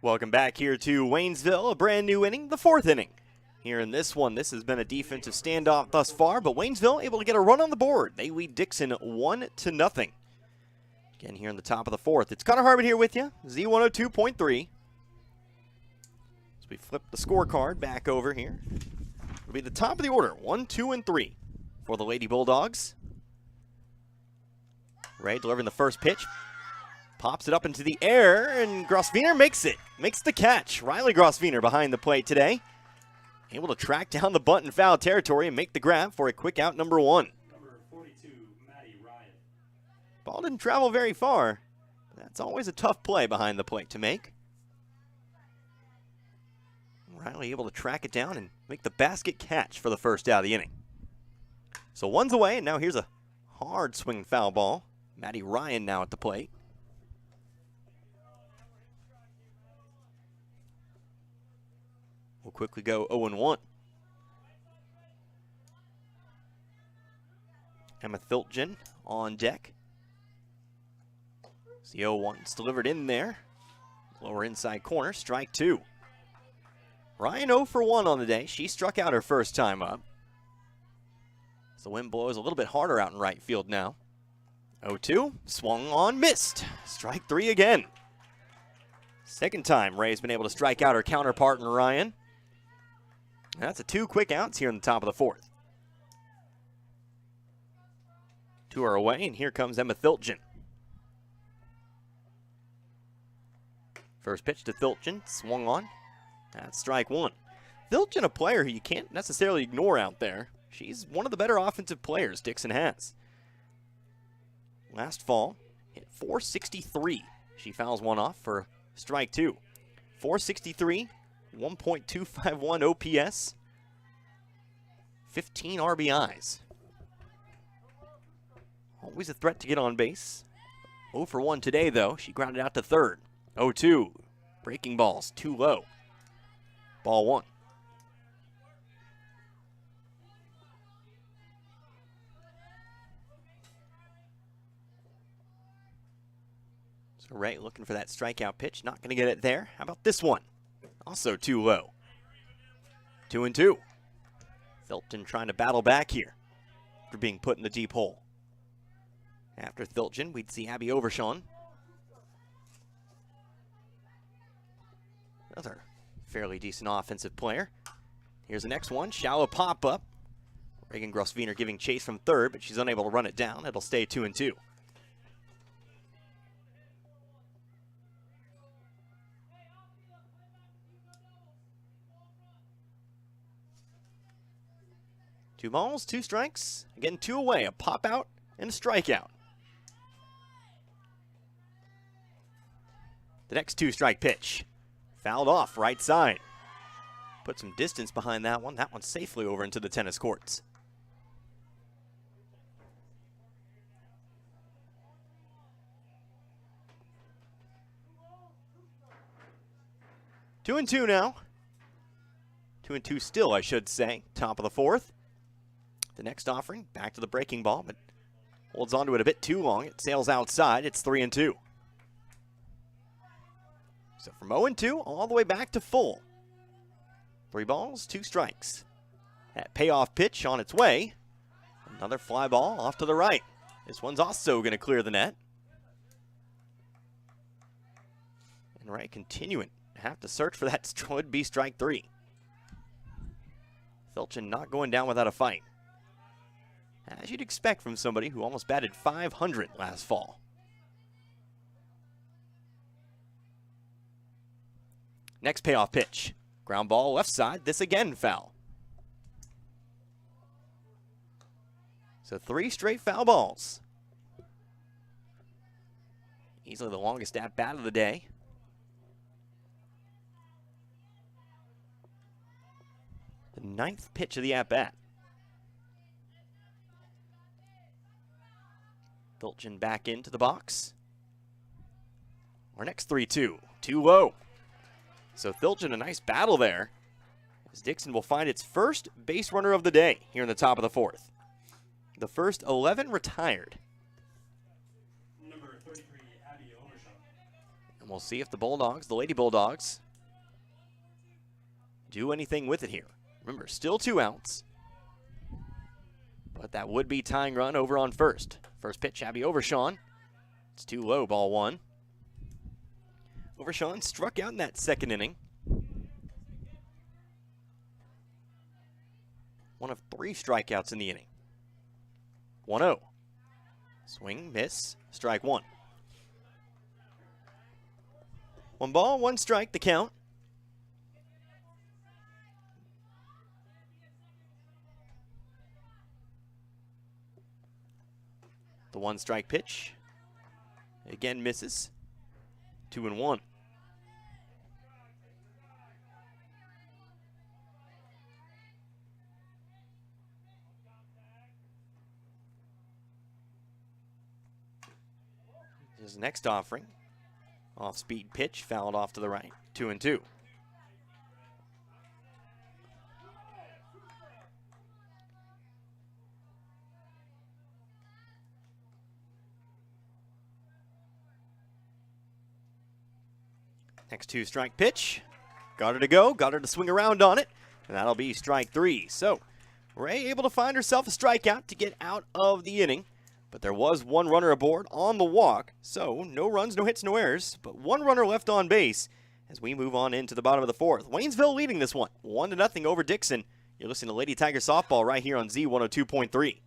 Welcome back here to Waynesville, a brand new inning, the 4th inning. Here in this one, this has been a defensive standoff thus far, but Waynesville able to get a run on the board. They lead Dixon 1-0. Again, here in the top of the 4th. It's Connor Harbin here with you, Z102.3. As we flip the scorecard back over here, it'll be the top of the order, 1, 2, and 3 for the Lady Bulldogs. Ray delivering the first pitch. Pops it up into the air, and Grosswiener makes it. Makes the catch. Riley Grosswiener behind the plate today. Able to track down the bunt in foul territory and make the grab for a quick out number 1. Number 42, Maddie Ryan. Ball didn't travel very far. That's always a tough play behind the plate to make. Riley able to track it down and make the basket catch for the first out of the inning. So 1's away, and now here's a hard swing foul ball. Maddie Ryan now at the plate. We'll quickly go 0-1. Emma Thiltgen on deck. The 0-1. It's delivered in there. Lower inside corner, strike 2. Ryan 0 for 1 on the day. She struck out her first time up. So the wind blows a little bit harder out in right field now. 0-2, swung on, missed. Strike 3 again. Second time Ray's been able to strike out her counterpart in Ryan. That's 2 quick outs here in the top of the 4th. 2 are away, and here comes Emma Thiltgen. First pitch to Thiltgen, swung on. That's strike 1. Thiltgen, a player who you can't necessarily ignore out there. She's one of the better offensive players Dixon has. Last fall, hit .463. She fouls one off for strike 2. .463, 1.251 OPS, 15 RBIs. Always a threat to get on base. 0 for 1 today, though. She grounded out to third. 0-2. Breaking balls, too low. Ball 1. So Ray looking for that strikeout pitch. Not going to get it there. How about this one? Also too low. 2-2. Thiltgen trying to battle back here after being put in the deep hole. After Thiltgen, we'd see Abby Overshawn. Another fairly decent offensive player. Here's the next one. Shallow pop-up. Reagan Grosswiener giving chase from third, but she's unable to run it down. It'll stay 2-2. Two balls, 2 strikes. Again, 2 away. A pop-out and a strikeout. The next 2-strike pitch. Fouled off right side. Put some distance behind that one. That one's safely over into the tennis courts. Two and two now. 2-2 still, I should say. Top of the 4th. The next offering, back to the breaking ball, but holds onto it a bit too long. It sails outside. It's 3-2. So from 0-2 all the way back to full. 3 balls, 2 strikes. That payoff pitch on its way. Another fly ball off to the right. This one's also going to clear the net. And Ray continuing. Have to search for that would-be strike 3. Thiltgen not going down without a fight. As you'd expect from somebody who almost batted .500 last fall. Next payoff pitch. Ground ball left side. This again foul. So 3 straight foul balls. Easily the longest at-bat of the day. The 9th pitch of the at-bat. Thiltgen back into the box. Our next 3-2. Too low. So Thiltgen, a nice battle there. As Dixon will find its first base runner of the day here in the top of the 4th. The first 11 retired. Number 33, Abby Overshawn. And we'll see if the Bulldogs, the Lady Bulldogs, do anything with it here. Remember, still 2 outs. But that would be tying run over on first. First pitch, Abby Overshawn. It's too low, ball 1. Overshawn struck out in that 2nd inning. One of 3 strikeouts in the inning. 1-0. Swing, miss, strike 1. 1 ball, 1 strike, the count. The 1-strike pitch. Again misses. 2-1. His next offering. Off-speed pitch, fouled off to the right. 2-2. Next 2-strike pitch. Got her to go, got her to swing around on it, and that'll be strike 3. So Ray able to find herself a strikeout to get out of the inning, but there was 1 runner aboard on the walk, so no runs, no hits, no errors, but 1 runner left on base, as we move on into the bottom of the fourth. Waynesville leading this one, 1-0 over Dixon. You're listening to Lady Tiger Softball right here on Z102.3.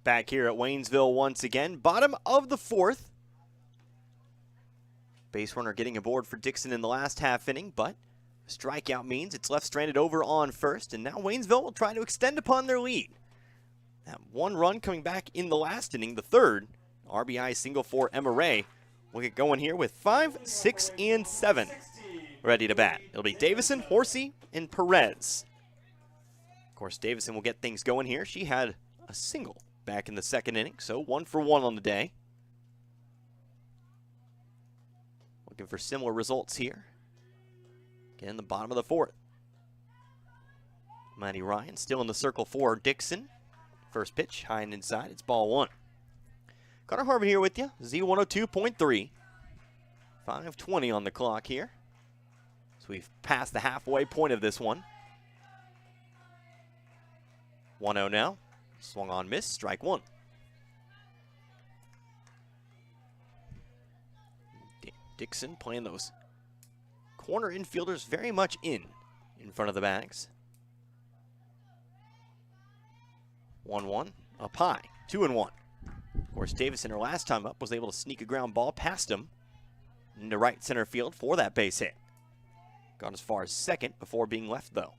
Back here at Waynesville once again, bottom of the fourth. Base runner getting aboard for Dixon in the last half inning, but a strikeout means it's left stranded over on first, and now Waynesville will try to extend upon their lead. That one run coming back in the last inning, the third, RBI single for Emma Ray. We'll get going here with 5, 6, and 7 ready to bat. It'll be Davison, Horsey, and Perez. Of course, Davison will get things going here. She had a single back in the second inning, so 1 for 1 on the day. Looking for similar results here. Again, in the bottom of the fourth. Maddie Ryan still in the circle for Dixon. First pitch, high and inside. It's ball 1. Connor Harvey here with you, Z102.3. 5:20 on the clock here. So we've passed the halfway point of this one. 1-0 now. Swung on, miss, strike 1. Dixon playing those corner infielders very much in front of the bags. 1-1, up high, 2-1. Of course, Davison, her last time up, was able to sneak a ground ball past him into right center field for that base hit. Gone as far as second before being left, though.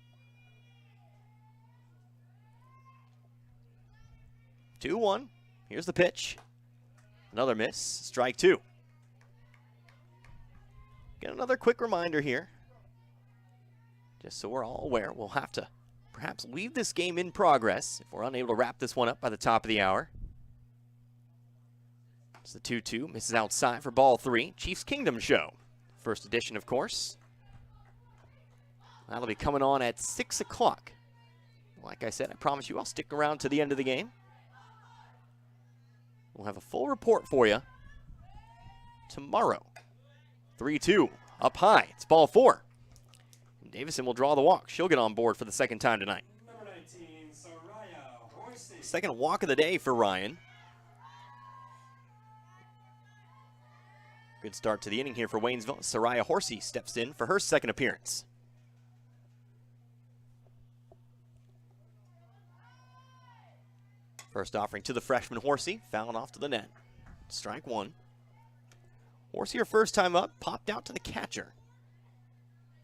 2-1. Here's the pitch. Another miss. Strike 2. Get another quick reminder here. Just so we're all aware, we'll have to perhaps leave this game in progress if we're unable to wrap this one up by the top of the hour. It's the 2-2. Misses outside for ball 3. Chiefs Kingdom Show. First edition, of course. That'll be coming on at 6 o'clock. Like I said, I promise you I'll stick around to the end of the game. We'll have a full report for you tomorrow. 3-2, up high. It's ball 4. And Davison will draw the walk. She'll get on board for the second time tonight. Number 19, Soraya Horsey. Second walk of the day for Ryan. Good start to the inning here for Waynesville. Soraya Horsey steps in for her second appearance. First offering to the freshman Horsey, fouling off to the net. Strike 1. Horsey, her first time up, popped out to the catcher.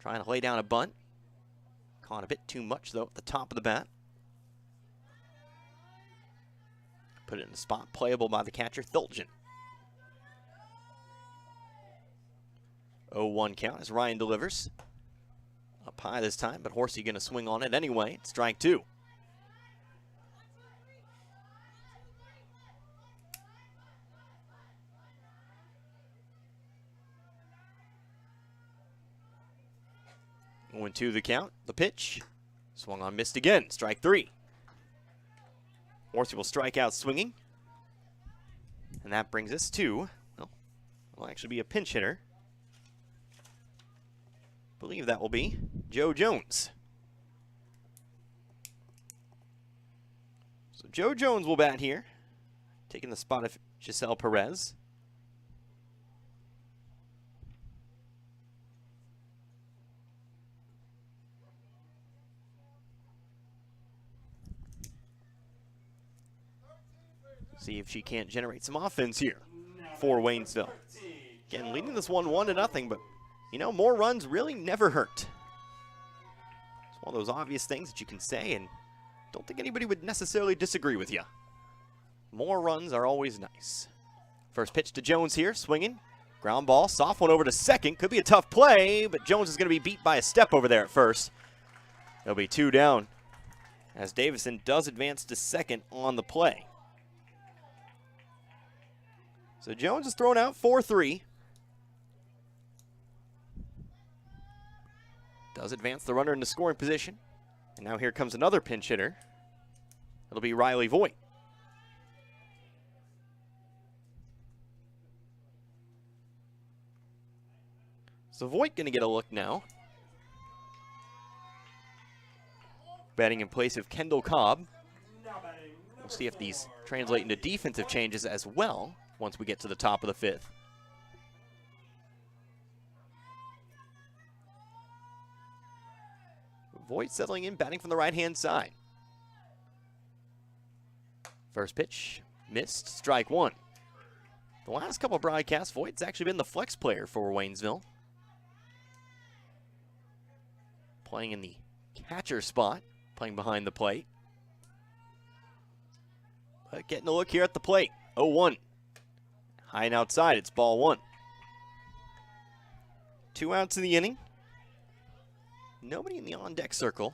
Trying to lay down a bunt. Caught a bit too much, though, at the top of the bat. Put it in a spot playable by the catcher, Thilgen. 0-1 count as Ryan delivers. Up high this time, but Horsey going to swing on it anyway. It's strike 2. Going to the count, the pitch. Swung on, missed again, strike 3. Horsey will strike out swinging. And that brings us to, well, will actually be a pinch hitter. I believe that will be Joe Jones. So Joe Jones will bat here, taking the spot of Giselle Perez. See if she can't generate some offense here for Waynesville. Again, leading this one 1-0, but you know, more runs really never hurt. It's one of those obvious things that you can say, and don't think anybody would necessarily disagree with you. More runs are always nice. First pitch to Jones here, swinging. Ground ball, soft one over to second. Could be a tough play, but Jones is going to be beat by a step over there at first. There'll be 2 down as Davison does advance to second on the play. So Jones is thrown out 4-3. Does advance the runner into scoring position. And now here comes another pinch hitter. It'll be Riley Voigt. So Voigt going to get a look now. Batting in place of Kendall Cobb. We'll see if these translate into defensive changes as well once we get to the top of the 5th. Voigt settling in, batting from the right-hand side. First pitch, missed, strike 1. The last couple of broadcasts, Voigt's actually been the flex player for Waynesville. Playing in the catcher spot, playing behind the plate. But getting a look here at the plate, 0-1. High and outside, it's ball 1. 2 outs in the inning. Nobody in the on-deck circle.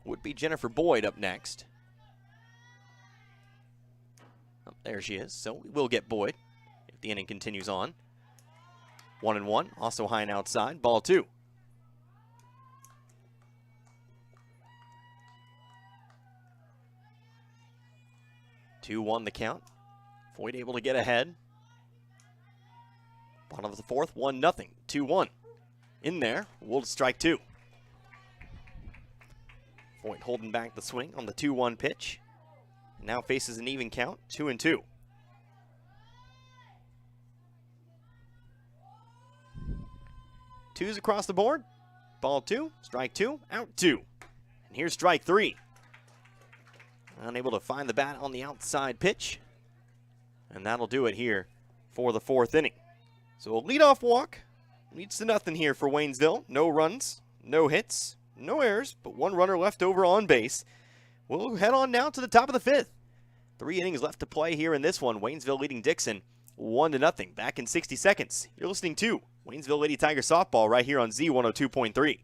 Would be Jennifer Boyd up next. Oh, there she is. So we will get Boyd if the inning continues on. 1-1. Also high and outside. Ball 2. Two-1 the count. Boyd able to get ahead. Bottom of the 4th. 1-0. 2-1. In there, Wolves strike 2. Voigt holding back the swing on the 2-1 pitch. Now faces an even count, 2-2. Twos across the board. Ball 2, strike 2, out 2. And here's strike 3. Unable to find the bat on the outside pitch. And that'll do it here for the 4th inning. So a leadoff walk. Leads to nothing here for Waynesville. No runs, no hits, no errors, but 1 runner left over on base. We'll head on now to the top of the 5th. 3 innings left to play here in this one. Waynesville leading Dixon 1-0. Back in 60 seconds. You're listening to Waynesville Lady Tiger Softball right here on Z102.3.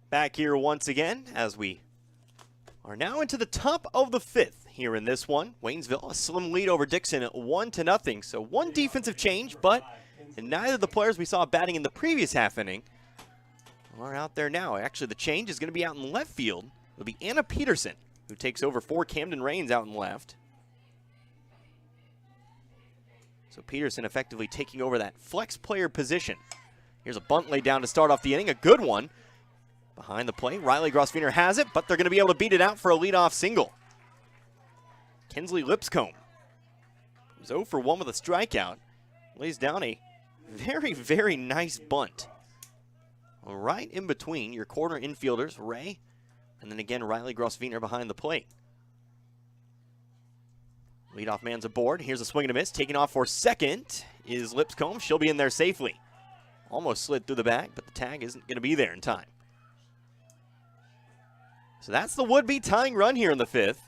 Back here once again as we are now into the top of the 5th here in this one. Waynesville, a slim lead over Dixon at 1-0. So 1 defensive change, but neither of the players we saw batting in the previous half inning are out there now. Actually, the change is going to be out in left field. It'll be Anna Peterson, who takes over for Camden Rains out in left. So Peterson effectively taking over that flex player position. Here's a bunt laid down to start off the inning, a good one. Behind the plate, Riley Grosvenor has it, but they're going to be able to beat it out for a leadoff single. Kinsley Lipscomb, who's 0 for 1 with a strikeout, lays down a very, very nice bunt. Right in between your corner infielders, Ray, and then again Riley Grosvenor behind the plate. Leadoff man's aboard. Here's a swing and a miss. Taking off for second is Lipscomb. She'll be in there safely. Almost slid through the bag, but the tag isn't going to be there in time. So that's the would-be tying run here in the 5th.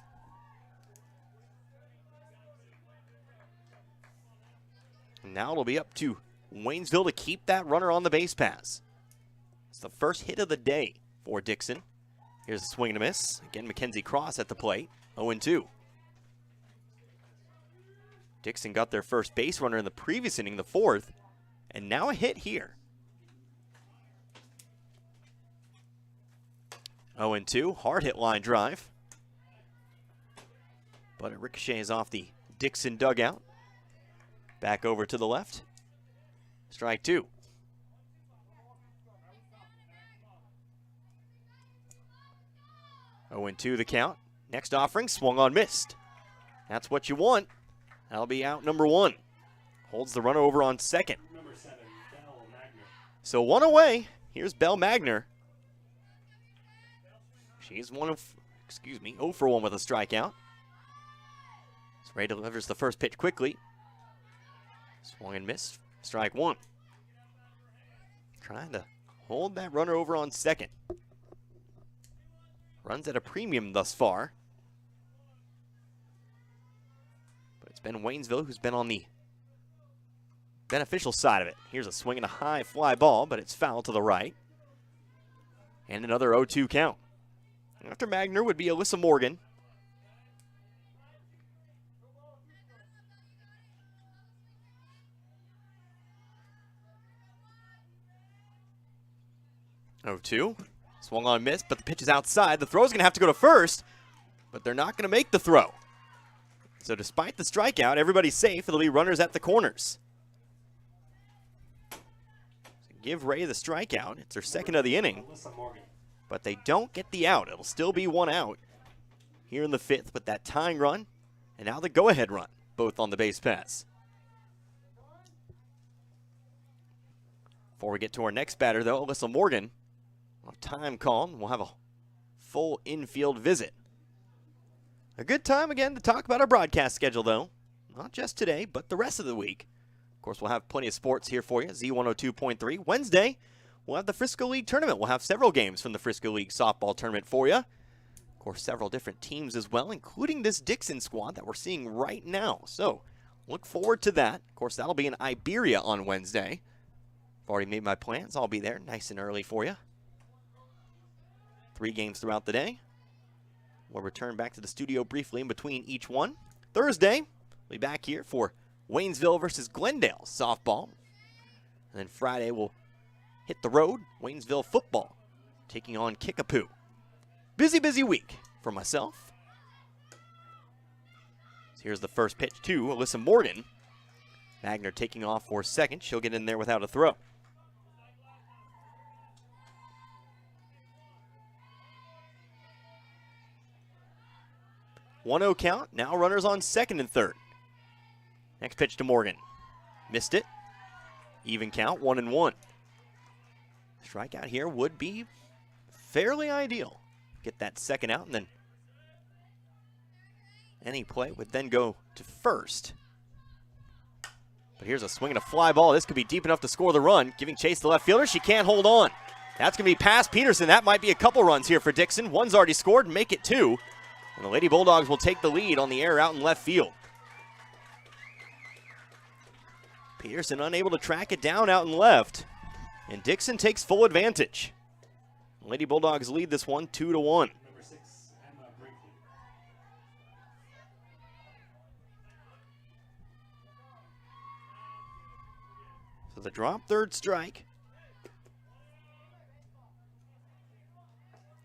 And now it'll be up to Waynesville to keep that runner on the base pass. It's the first hit of the day for Dixon. Here's a swing and a miss. Again, Mackenzie Cross at the plate. 0-2. Dixon got their first base runner in the previous inning, the 4th, and now a hit here. 0-2, hard hit line drive. But it ricochets off the Dixon dugout. Back over to the left. Strike 2. 0-2 the count. Next offering, swung on, missed. That's what you want. That'll be out number 1. Holds the runner over on second. Number 7, Belle Magner. So 1 away. Here's Belle Magner. She's 0 for 1 with a strikeout. So Ray delivers the first pitch quickly. Swung and missed. Strike 1. Trying to hold that runner over on second. Runs at a premium thus far. But it's been Waynesville who's been on the beneficial side of it. Here's a swing and a high fly ball, but it's foul to the right. And another 0-2 count. After Magner would be Alyssa Morgan. Oh, 2. Swung on, missed, but the pitch is outside. The throw's going to have to go to first, but they're not going to make the throw. So despite the strikeout, everybody's safe. It'll be runners at the corners. So give Ray the strikeout. It's her second of the inning, Alyssa Morgan. but they don't get the out. It'll still be 1 out here in the 5th with that tying run, and now the go-ahead run, both on the base pass. Before we get to our next batter, though, Alyssa Morgan, time called. We'll have a full infield visit. A good time again to talk about our broadcast schedule, though. Not just today, but the rest of the week. Of course, we'll have plenty of sports here for you. Z102.3. Wednesday, we'll have the Frisco League tournament. We'll have several games from the Frisco League softball tournament for you. Of course, several different teams as well, including this Dixon squad that we're seeing right now. So, look forward to that. Of course, that'll be in Iberia on Wednesday. I've already made my plans. I'll be there nice and early for you. 3 games throughout the day. We'll return back to the studio briefly in between each one. Thursday, we'll be back here for Waynesville versus Glendale softball. And then Friday, we'll hit the road, Waynesville football, taking on Kickapoo. Busy, busy week for myself. So here's the first pitch to Alyssa Morgan. Magner taking off for second. She'll get in there without a throw. 1-0 count. Now runners on second and third. Next pitch to Morgan. Missed it. Even count, 1-1. Strikeout here would be fairly ideal. Get that second out, and then any play would then go to first. But here's a swing and a fly ball. This could be deep enough to score the run. Giving chase to left fielder. She can't hold on. That's going to be past Peterson. That might be a couple runs here for Dixon. One's already scored, make it 2. And the Lady Bulldogs will take the lead on the air out in left field. Peterson unable to track it down out in left. And Dixon takes full advantage. Lady Bulldogs lead this one 2-1. Number 6, Emma Brinkley. So the drop third strike.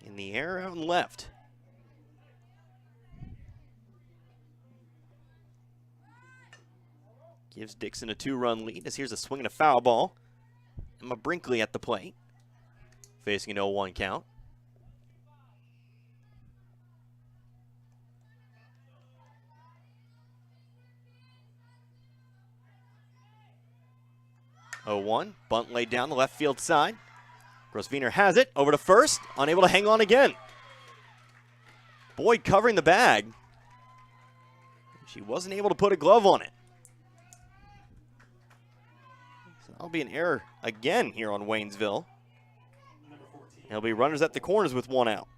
In the air out in left. Gives Dixon a 2-run lead as here's a swing and a foul ball. Emma Brinkley at the plate. Facing an 0-1 count. Bunt laid down the left field side. Grosvenor has it. Over to first. Unable to hang on again. Boyd covering the bag. She wasn't able to put a glove on it. So that'll be an error again here on Waynesville. Number 14. There'll be runners at the corners with 1 out.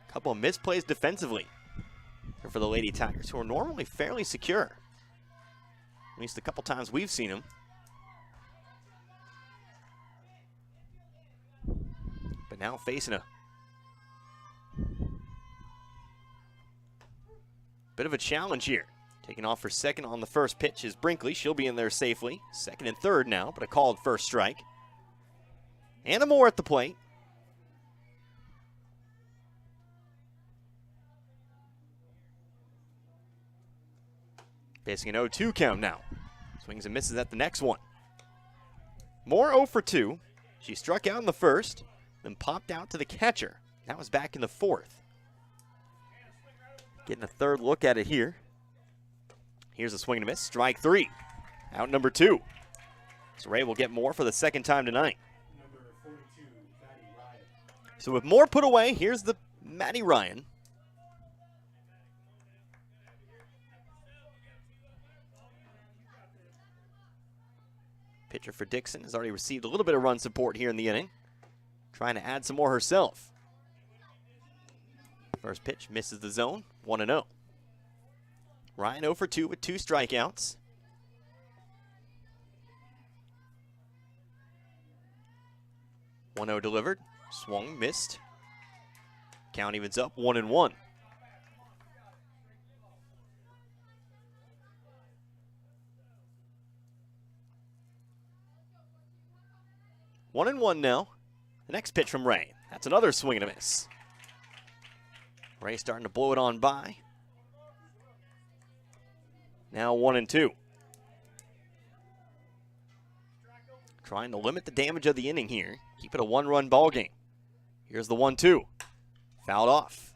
A couple of misplays defensively for the Lady Tigers, who are normally fairly secure. At least a couple times we've seen them. But now facing a bit of a challenge here. Taking off for second on the first pitch is Brinkley. She'll be in there safely. Second and third now, but a called first strike. Anna Moore at the plate. Facing an 0-2 count now. Swings and misses at the next one. Moore 0 for 2. She struck out in the first, then popped out to the catcher. That was back in the fourth. Getting a third look at it here. Here's a swing and a miss. Strike 3. Out number 2. So Ray will get Moore for the second time tonight. Number 42, Maddie Ryan. So with Moore put away, here's the Maddie Ryan. Pitcher for Dixon has already received a little bit of run support here in the inning. Trying to add some more herself. First pitch misses the zone, 1-0. Ryan 0 for 2 with 2 strikeouts. (1-0) delivered, swung, missed. Count evens up, 1-1. One and one now. The next pitch from Ray. That's another swing and a miss. Ray starting to blow it on by. Now 1-2. Trying to limit the damage of the inning here. Keep it a one-run ball game. Here's the 1-2. Fouled off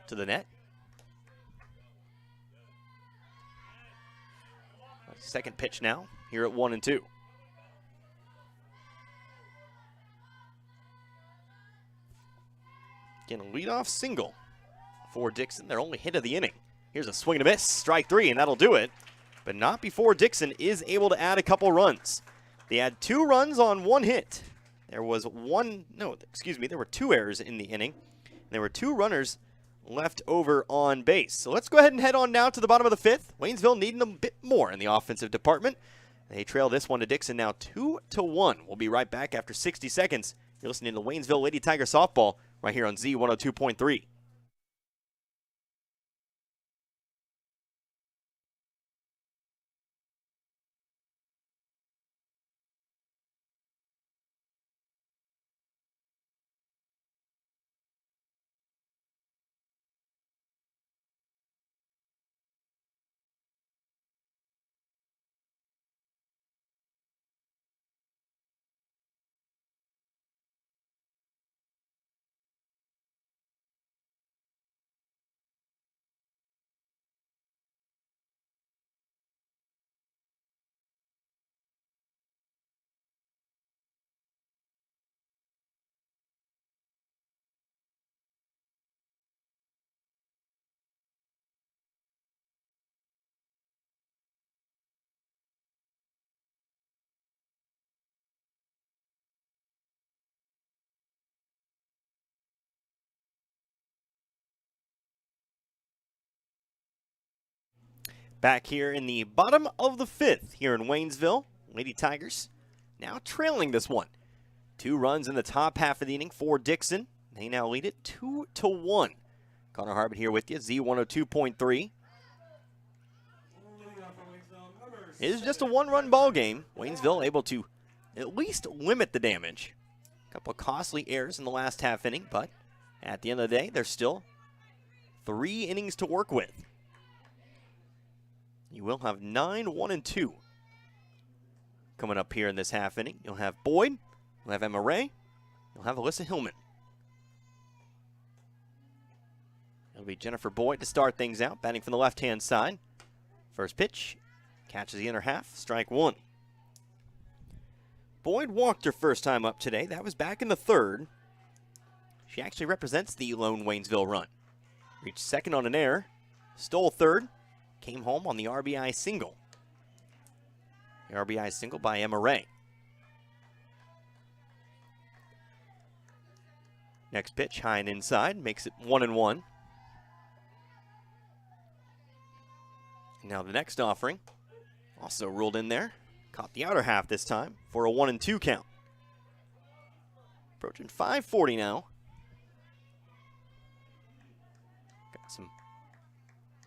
to the net. Second pitch now here at 1-2. Again, a leadoff single for Dixon, their only hit of the inning. Here's a swing and a miss, strike 3, and that'll do it. But not before Dixon is able to add a couple runs. They had 2 runs on 1 hit. There were 2 errors in the inning. There were 2 runners left over on base. So let's go ahead and head on now to the bottom of the 5th. Waynesville needing a bit more in the offensive department. They trail this one to Dixon now 2-1. We'll be right back after 60 seconds. You're listening to Waynesville Lady Tiger Softball right here on Z102.3. Back here in the bottom of the 5th here in Waynesville. Lady Tigers now trailing this one. 2 runs in the top half of the inning for Dixon. They now lead it 2-1. Connor Harbin here with you, Z102.3. It is just a 1-run ball game. Waynesville able to at least limit the damage. A couple of costly errors in the last half inning, but at the end of the day, there's still 3 innings to work with. You will have 9, 1, and 2 coming up here in this half inning. You'll have Boyd, you'll have Emma Ray, you'll have Alyssa Hillman. It'll be Jennifer Boyd to start things out, batting from the left-hand side. First pitch, catches the inner half, strike 1. Boyd walked her first time up today. That was back in the 3rd. She actually represents the lone Waynesville run. Reached second on an error, stole 3rd. Came home on the RBI single. The RBI single by Emma Ray. Next pitch, high and inside, makes it 1-1. Now the next offering, also ruled in there. Caught the outer half this time for a 1-2 count. Approaching 5:40 now. Got some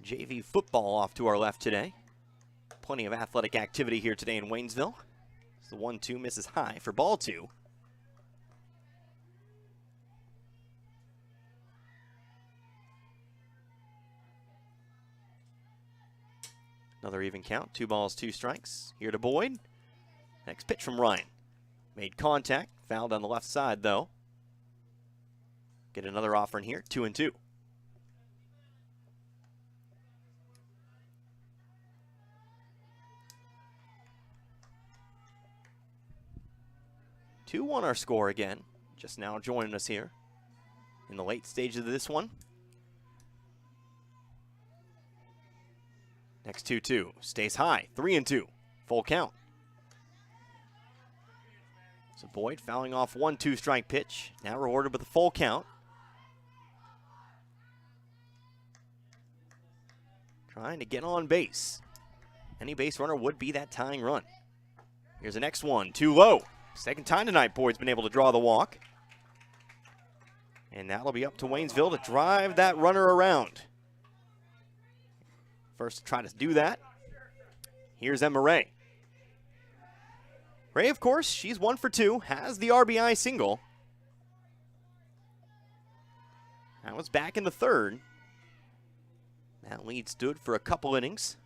JV football off to our left today. Plenty of athletic activity here today in Waynesville. The 1-2 misses high for ball 2. Another even count, 2 balls, 2 strikes. Here to Boyd. Next pitch from Ryan. Made contact, fouled on the left side though. Get another offering here, 2-2. Our score again. Just now joining us here in the late stages of this one. Next 2-2 stays high, 3-2, full count. So Boyd fouling off 1-2 strike pitch, now rewarded with a full count. Trying to get on base. Any base runner would be that tying run. Here's the next one, too low. Second time tonight, Boyd's been able to draw the walk. And that'll be up to Waynesville to drive that runner around. First to try to do that, here's Emma Ray. Ray, of course, she's 1 for 2, has the RBI single. That was back in the third. That lead stood for a couple innings.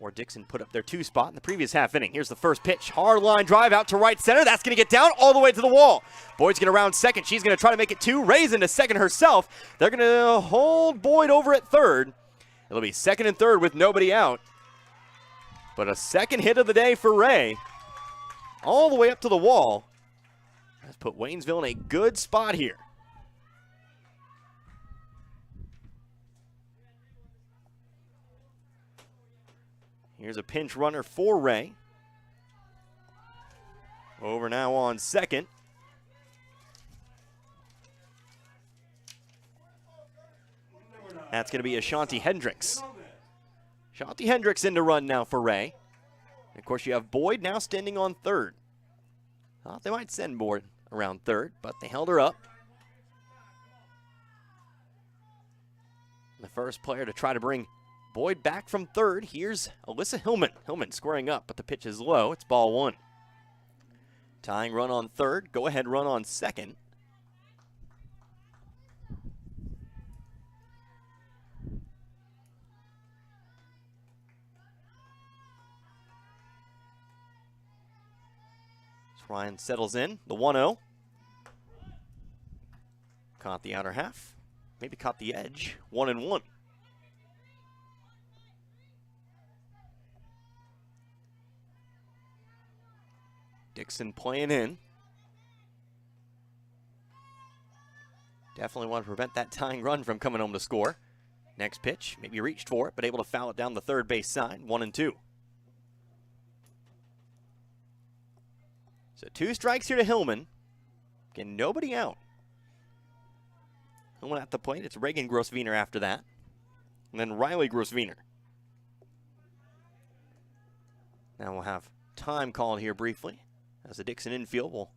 Or Dixon put up their 2 spot in the previous half inning. Here's the first pitch. Hard line drive out to right center. That's going to get down all the way to the wall. Boyd's going to round second. She's going to try to make it 2. Ray's into second herself. They're going to hold Boyd over at third. It'll be second and third with nobody out. But a second hit of the day for Ray. All the way up to the wall. That's put Waynesville in a good spot here. Here's a pinch runner for Ray. Over now on second. That's going to be Ashanti Hendricks. Ashanti Hendricks in to run now for Ray. And of course, you have Boyd now standing on third. Thought they might send Boyd around third, but they held her up. The first player to try to bring Boyd back from third. Here's Alyssa Hillman. Hillman squaring up, but the pitch is low. It's ball 1. Tying run on third. Go ahead run on second. As Ryan settles in, the 1-0. Caught the outer half. Maybe caught the edge. 1-1. Dixon playing in. Definitely want to prevent that tying run from coming home to score. Next pitch, maybe reached for it, but able to foul it down the third base side, 1-2. So 2 strikes here to Hillman. Again, nobody out. Hillman at the plate, it's Reagan Grosswiener after that. And then Riley Grosswiener. Now we'll have time called here briefly, as the Dixon infield will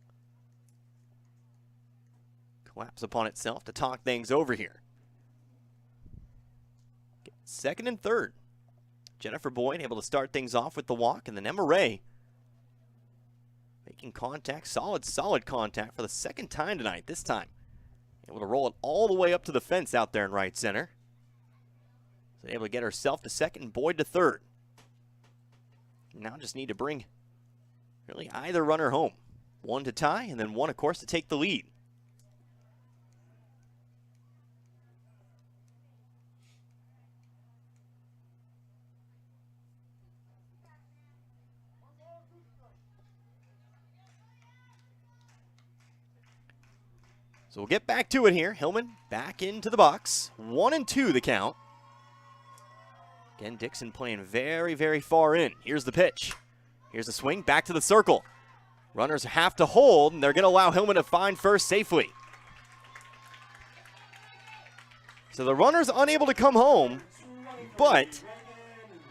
collapse upon itself to talk things over here. Second and third. Jennifer Boyd able to start things off with the walk, and then Emma Ray making contact, solid contact for the second time tonight. This time able to roll it all the way up to the fence out there in right center. So able to get herself to second and Boyd to third. Now just need to bring really either runner home. 1 to tie, and then 1, of course, to take the lead. So we'll get back to it here. Hillman back into the box. 1-2 the count. Again, Dixon playing very, very far in. Here's the pitch. Here's the swing, back to the circle. Runners have to hold, and they're going to allow Hillman to find first safely. So the runner's unable to come home, but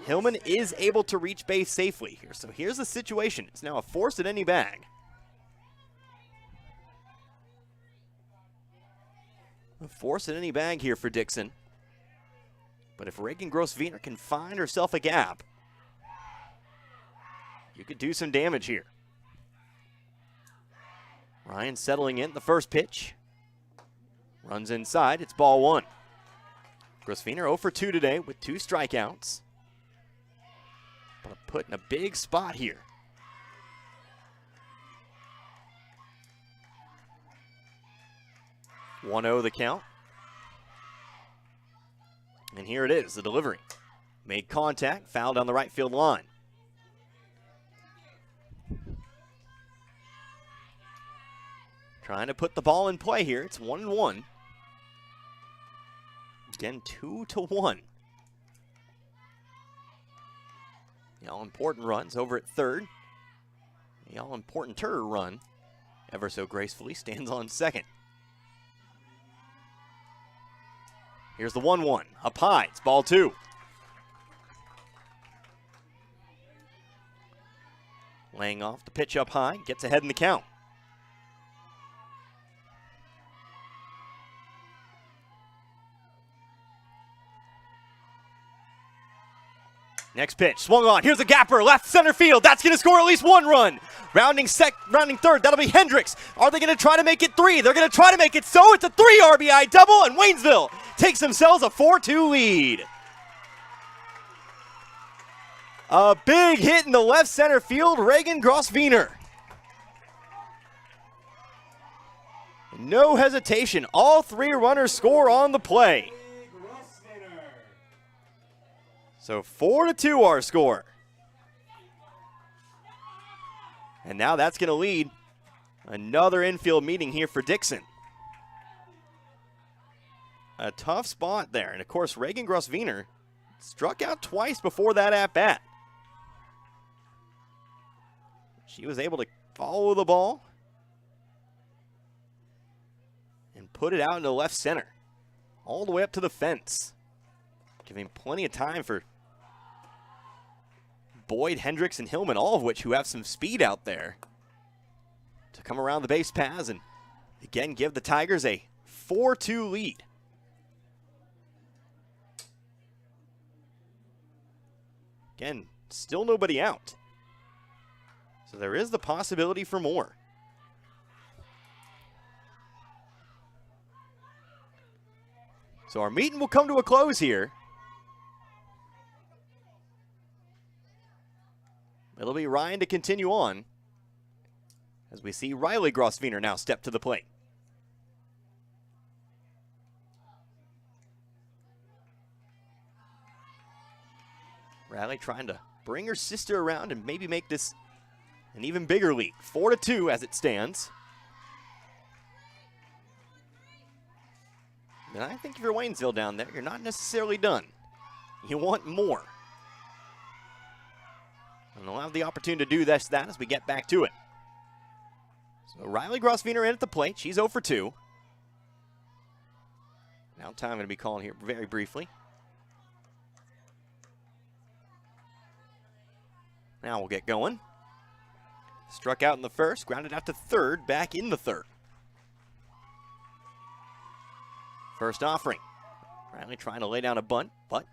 Hillman is able to reach base safely here. So here's the situation. It's now a force at any bag. A force at any bag here for Dixon. But if Reagan Gross-Wiener can find herself a gap, you could do some damage here. Ryan settling in the first pitch. Runs inside. It's ball one. Gross-Wiener 0 for 2 today with 2 strikeouts. But put in a big spot here. 1-0 the count. And here it is, the delivery. Made contact, fouled down the right field line. Trying to put the ball in play here. It's 1-1. Again, 2-1. The all-important runs over at third. The all-important-er run, ever so gracefully, stands on second. Here's the 1-1. Up high. It's ball 2. Laying off the pitch up high. Gets ahead in the count. Next pitch, swung on. Here's a gapper, left center field. That's going to score at least 1 run. Rounding third, that'll be Hendricks. Are they going to try to make it 3? They're going to try to make it so. It's a 3 RBI double, and Waynesville takes themselves a 4-2 lead. A big hit in the left center field, Reagan Gross-Wiener. No hesitation. All 3 runners score on the play. So 4-2 our score. And now that's going to lead another infield meeting here for Dixon. A tough spot there. And of course, Reagan Gross-Wiener struck out twice before that at-bat. She was able to follow the ball and put it out into left center, all the way up to the fence, giving plenty of time for Boyd, Hendricks, and Hillman, all of which who have some speed out there, to come around the base paths and again give the Tigers a 4-2 lead. Again, still nobody out. So there is the possibility for more. So our meeting will come to a close here. It'll be Ryan to continue on as we see Riley Gross-Wiener now step to the plate. Riley trying to bring her sister around and maybe make this an even bigger lead. 4-2 as it stands. And I think if you're Waynesville down there, you're not necessarily done. You want more. And they'll have the opportunity to do that as we get back to it. So Riley Gross-Wiener in at the plate. She's 0 for 2. Now time going to be calling here very briefly. Now we'll get going. Struck out in the first, grounded out to third, back in the third. First offering. Riley trying to lay down a bunt, but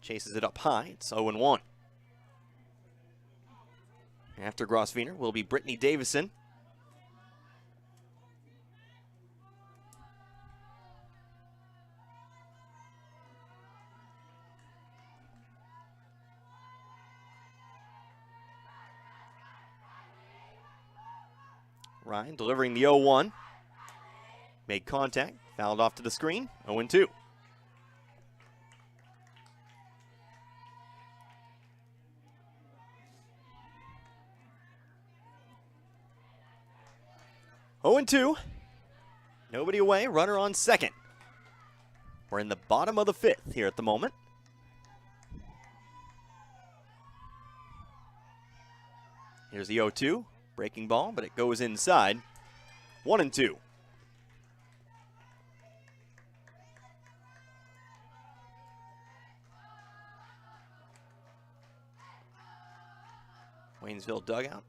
chases it up high. It's 0-1. After Gross-Wiener will be Brittany Davison. Ryan delivering the 0-1. Made contact, fouled off to the screen, 0-2. Oh and 2. Nobody away, runner on second. We're in the bottom of the 5th here at the moment. Here's the 0-2. Breaking ball, but it goes inside. 1-2. Waynesville dugout.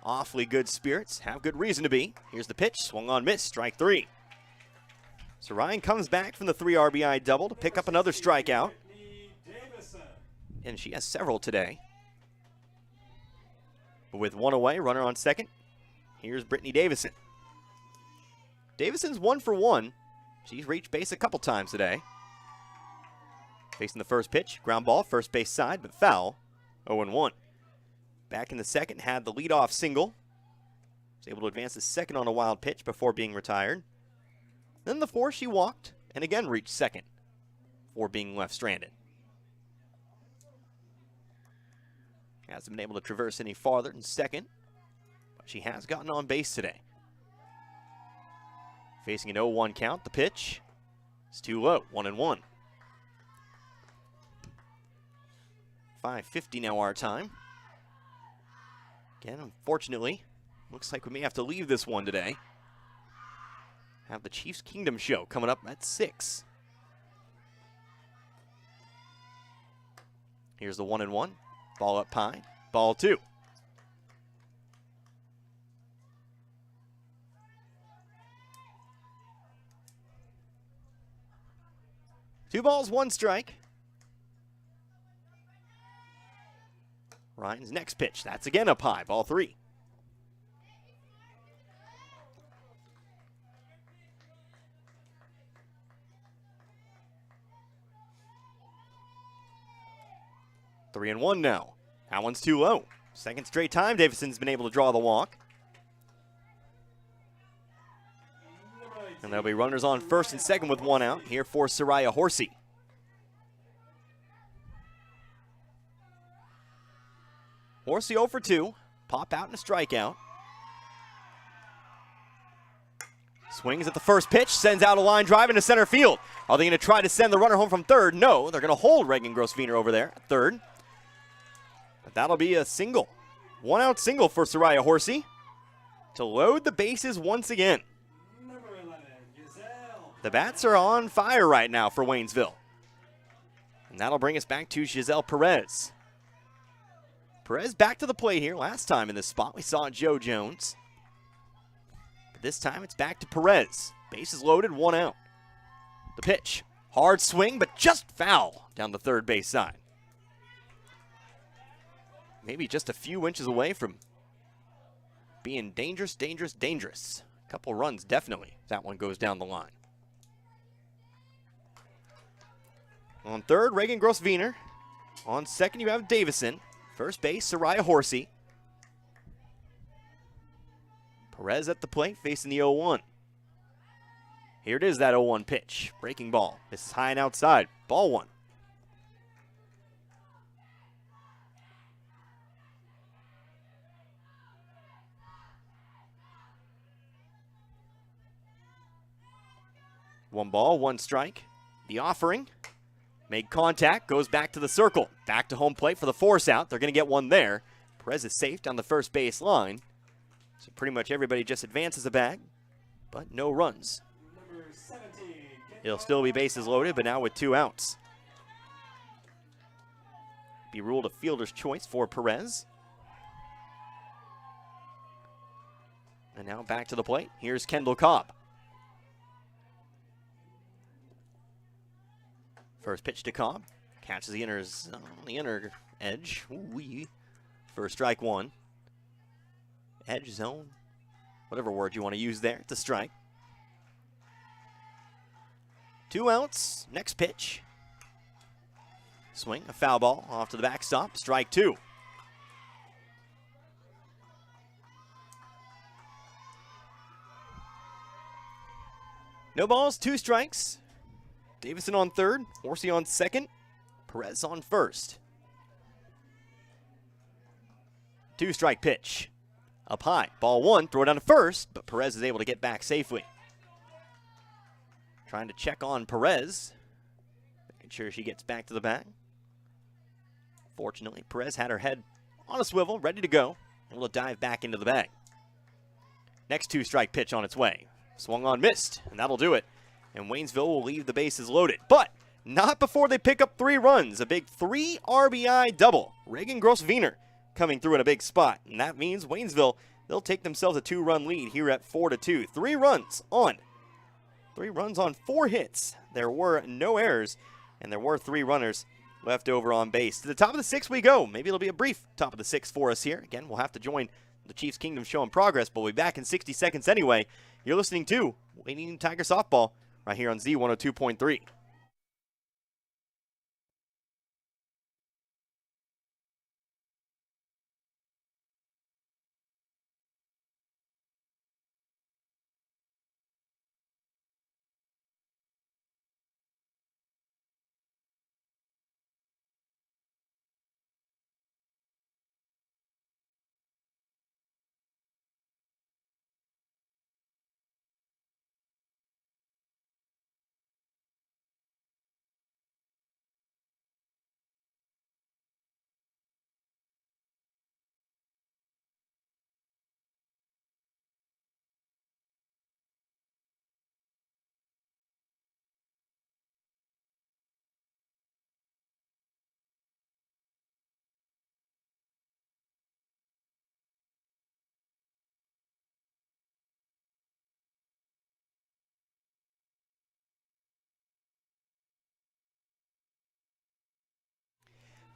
Awfully good spirits. Have good reason to be. Here's the pitch. Swung on, miss. Strike 3. So Ryan comes back from the 3 RBI double to pick up another strikeout. And she has several today. But with 1 away, runner on second. Here's Brittany Davison. Davison's 1 for 1. She's reached base a couple times today. Facing the first pitch. Ground ball, first base side, but foul. 0-1. Back in the second, had the leadoff single. Was able to advance the second on a wild pitch before being retired. Then the 4, she walked, and again reached second before being left stranded. Hasn't been able to traverse any farther than second, but she has gotten on base today. Facing an 0-1 count, the pitch is too low, 1-1. 5:50 now our time. Again, unfortunately, looks like we may have to leave this one today. Have the Chiefs Kingdom show coming up at 6. Here's the 1-1. Ball up high. Ball 2. Two balls, 1 strike. Ryan's next pitch. That's again up high. Ball 3. Three and 1 now. That one's too low. Second straight time Davison's been able to draw the walk. And there'll be runners on first and second with 1 out here for Soraya Horsey. Horsey 0 for 2. Pop out and a strikeout. Swings at the first pitch, sends out a line drive into center field. Are they going to try to send the runner home from third? No, they're going to hold Reagan Grosswiener over there at third. But that'll be a single. 1 out single for Soraya Horsey to load the bases once again. The bats are on fire right now for Waynesville. And that'll bring us back to Giselle Perez. Perez back to the plate here. Last time in this spot we saw Joe Jones. But this time it's back to Perez. Bases loaded, 1 out. The pitch. Hard swing, but just foul down the third base side. Maybe just a few inches away from being dangerous, dangerous, dangerous. A couple runs, definitely. That one goes down the line. On third, Reagan Grosswiener. On second, you have Davison. First base, Soraya Horsey. Perez at the plate, facing the 0-1. Here it is, that 0-1 pitch. Breaking ball. This is high and outside. Ball 1. One ball, 1 strike. The offering. Made contact, goes back to the circle. Back to home plate for the force out. They're going to get one there. Perez is safe down the first base line. So pretty much everybody just advances a bag, but no runs. It'll still be bases loaded, but now with 2 outs. Be ruled a fielder's choice for Perez. And now back to the plate. Here's Kendall Cobb. First pitch to Cobb. Catches the inner edge. Ooh-wee. For strike 1. Edge zone. Whatever word you want to use there. It's a strike. 2 outs. Next pitch. Swing. A foul ball off to the backstop. Strike 2. No balls, 2 strikes. Davison on third, Horsey on second, Perez on first. 2-strike pitch. Up high, ball 1, throw it down to first, but Perez is able to get back safely. Trying to check on Perez, making sure she gets back to the bag. Fortunately, Perez had her head on a swivel, ready to go, able to dive back into the bag. Next 2-strike pitch on its way. Swung on, missed, and that'll do it. And Waynesville will leave the bases loaded. But not before they pick up 3 runs. A big 3 RBI double. Reagan Gross-Wiener coming through in a big spot. And that means Waynesville, they'll take themselves a 2-run lead here at 4-2. 3 runs on 4 hits. There were no errors, and there were 3 runners left over on base. To the top of the 6th we go. Maybe it'll be a brief top of the 6th for us here. Again, we'll have to join the Chiefs Kingdom show in progress, but we'll be back in 60 seconds anyway. You're listening to Wayne Tiger Softball right here on Z102.3.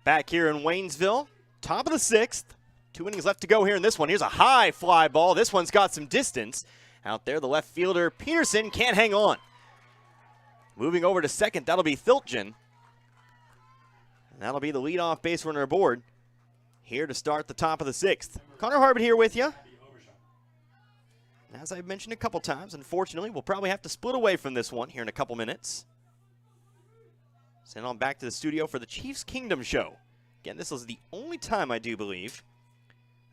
Back here in Waynesville, top of the 6th. 2 innings left to go here in this one. Here's a high fly ball. This one's got some distance. Out there, the left fielder, Peterson, can't hang on. Moving over to second, that'll be Thiltgen. And that'll be the leadoff base runner aboard here to start the top of the 6th. Connor Harbert here with you. As I've mentioned a couple times, unfortunately, we'll probably have to split away from this one here in a couple minutes. Send on back to the studio for the Chiefs Kingdom show. Again, this is the only time, I do believe,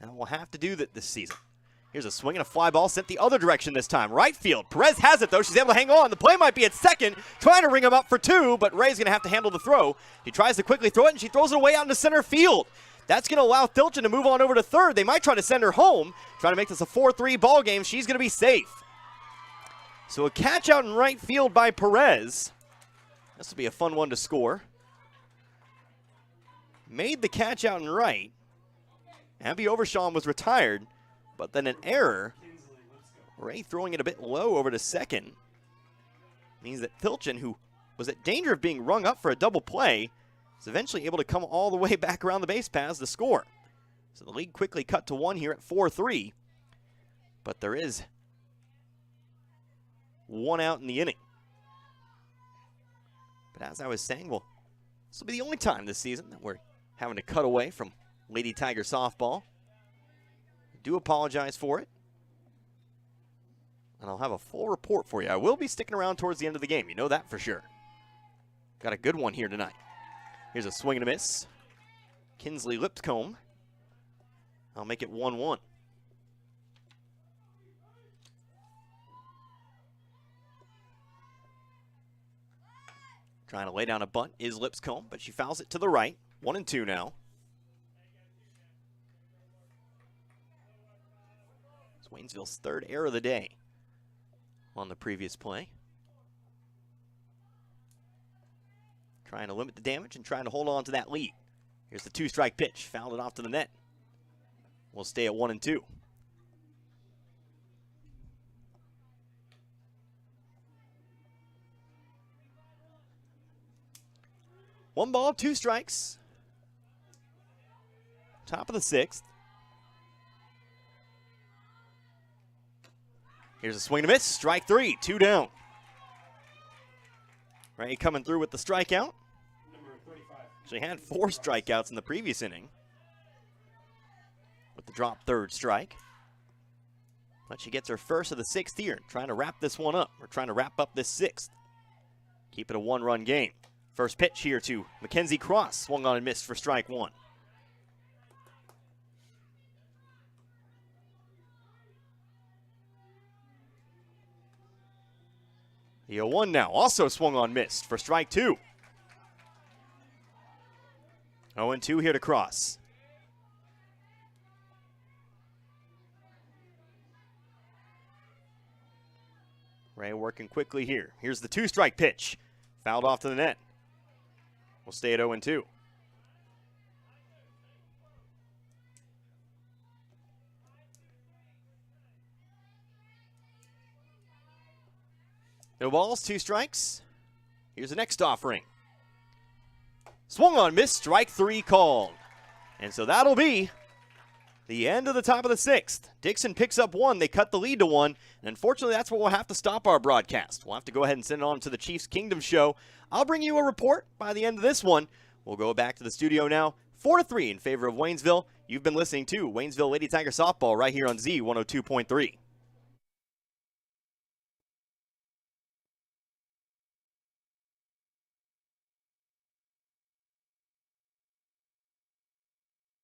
that we'll have to do that this season. Here's a swing and a fly ball sent the other direction this time. Right field. Perez has it, though. She's able to hang on. The play might be at second. Trying to ring him up for 2, but Ray's going to have to handle the throw. He tries to quickly throw it, and she throws it away out into center field. That's going to allow Thiltgen to move on over to third. They might try to send her home. Trying to make this a 4-3 ball game. She's going to be safe. So a catch out in right field by Perez. This will be a fun one to score. Made the catch out in right. Abby Overshawn was retired, but then an error. Ray throwing it a bit low over to second. Means that Thiltgen, who was at danger of being rung up for a double play, is eventually able to come all the way back around the base paths to score. So the lead quickly cut to 1 here at 4-3. But there is 1 out in the inning. But as I was saying, well, this will be the only time this season that we're having to cut away from Lady Tiger Softball. I do apologize for it. And I'll have a full report for you. I will be sticking around towards the end of the game. You know that for sure. Got a good one here tonight. Here's a swing and a miss. Kinsley Lipscomb. I'll make it 1-1. Trying to lay down a bunt is Lipscomb, but she fouls it to the right. 1-2 now. It's Waynesville's 3rd error of the day on the previous play. Trying to limit the damage and trying to hold on to that lead. Here's the 2-strike pitch. Fouled it off to the net. We'll stay at 1-2. One ball, 2 strikes. Top of the 6th. Here's a swing and a miss. Strike 3, 2 down. Ray coming through with the strikeout. Number 35. She had 4 strikeouts in the previous inning with the drop 3rd strike. But she gets her first of the 6th here, trying to wrap this one up. We're trying to wrap up this 6th. Keep it a 1-run game. First pitch here to Mackenzie Cross. Swung on and missed for strike 1. The 0-1 now. Also swung on, missed for strike 2. 0-2 here to Cross. Ray working quickly here. Here's the 2-strike pitch. Fouled off to the net. We'll stay at 0-2. No balls, 2 strikes. Here's the next offering. Swung on, missed, strike 3 called. And so that'll be the end of the top of the 6th. Dixon picks up 1. They cut the lead to 1. And unfortunately, that's where we'll have to stop our broadcast. We'll have to go ahead and send it on to the Chiefs Kingdom show. I'll bring you a report by the end of this one. We'll go back to the studio now. 4-3 in favor of Waynesville. You've been listening to Waynesville Lady Tiger Softball right here on Z 102.3.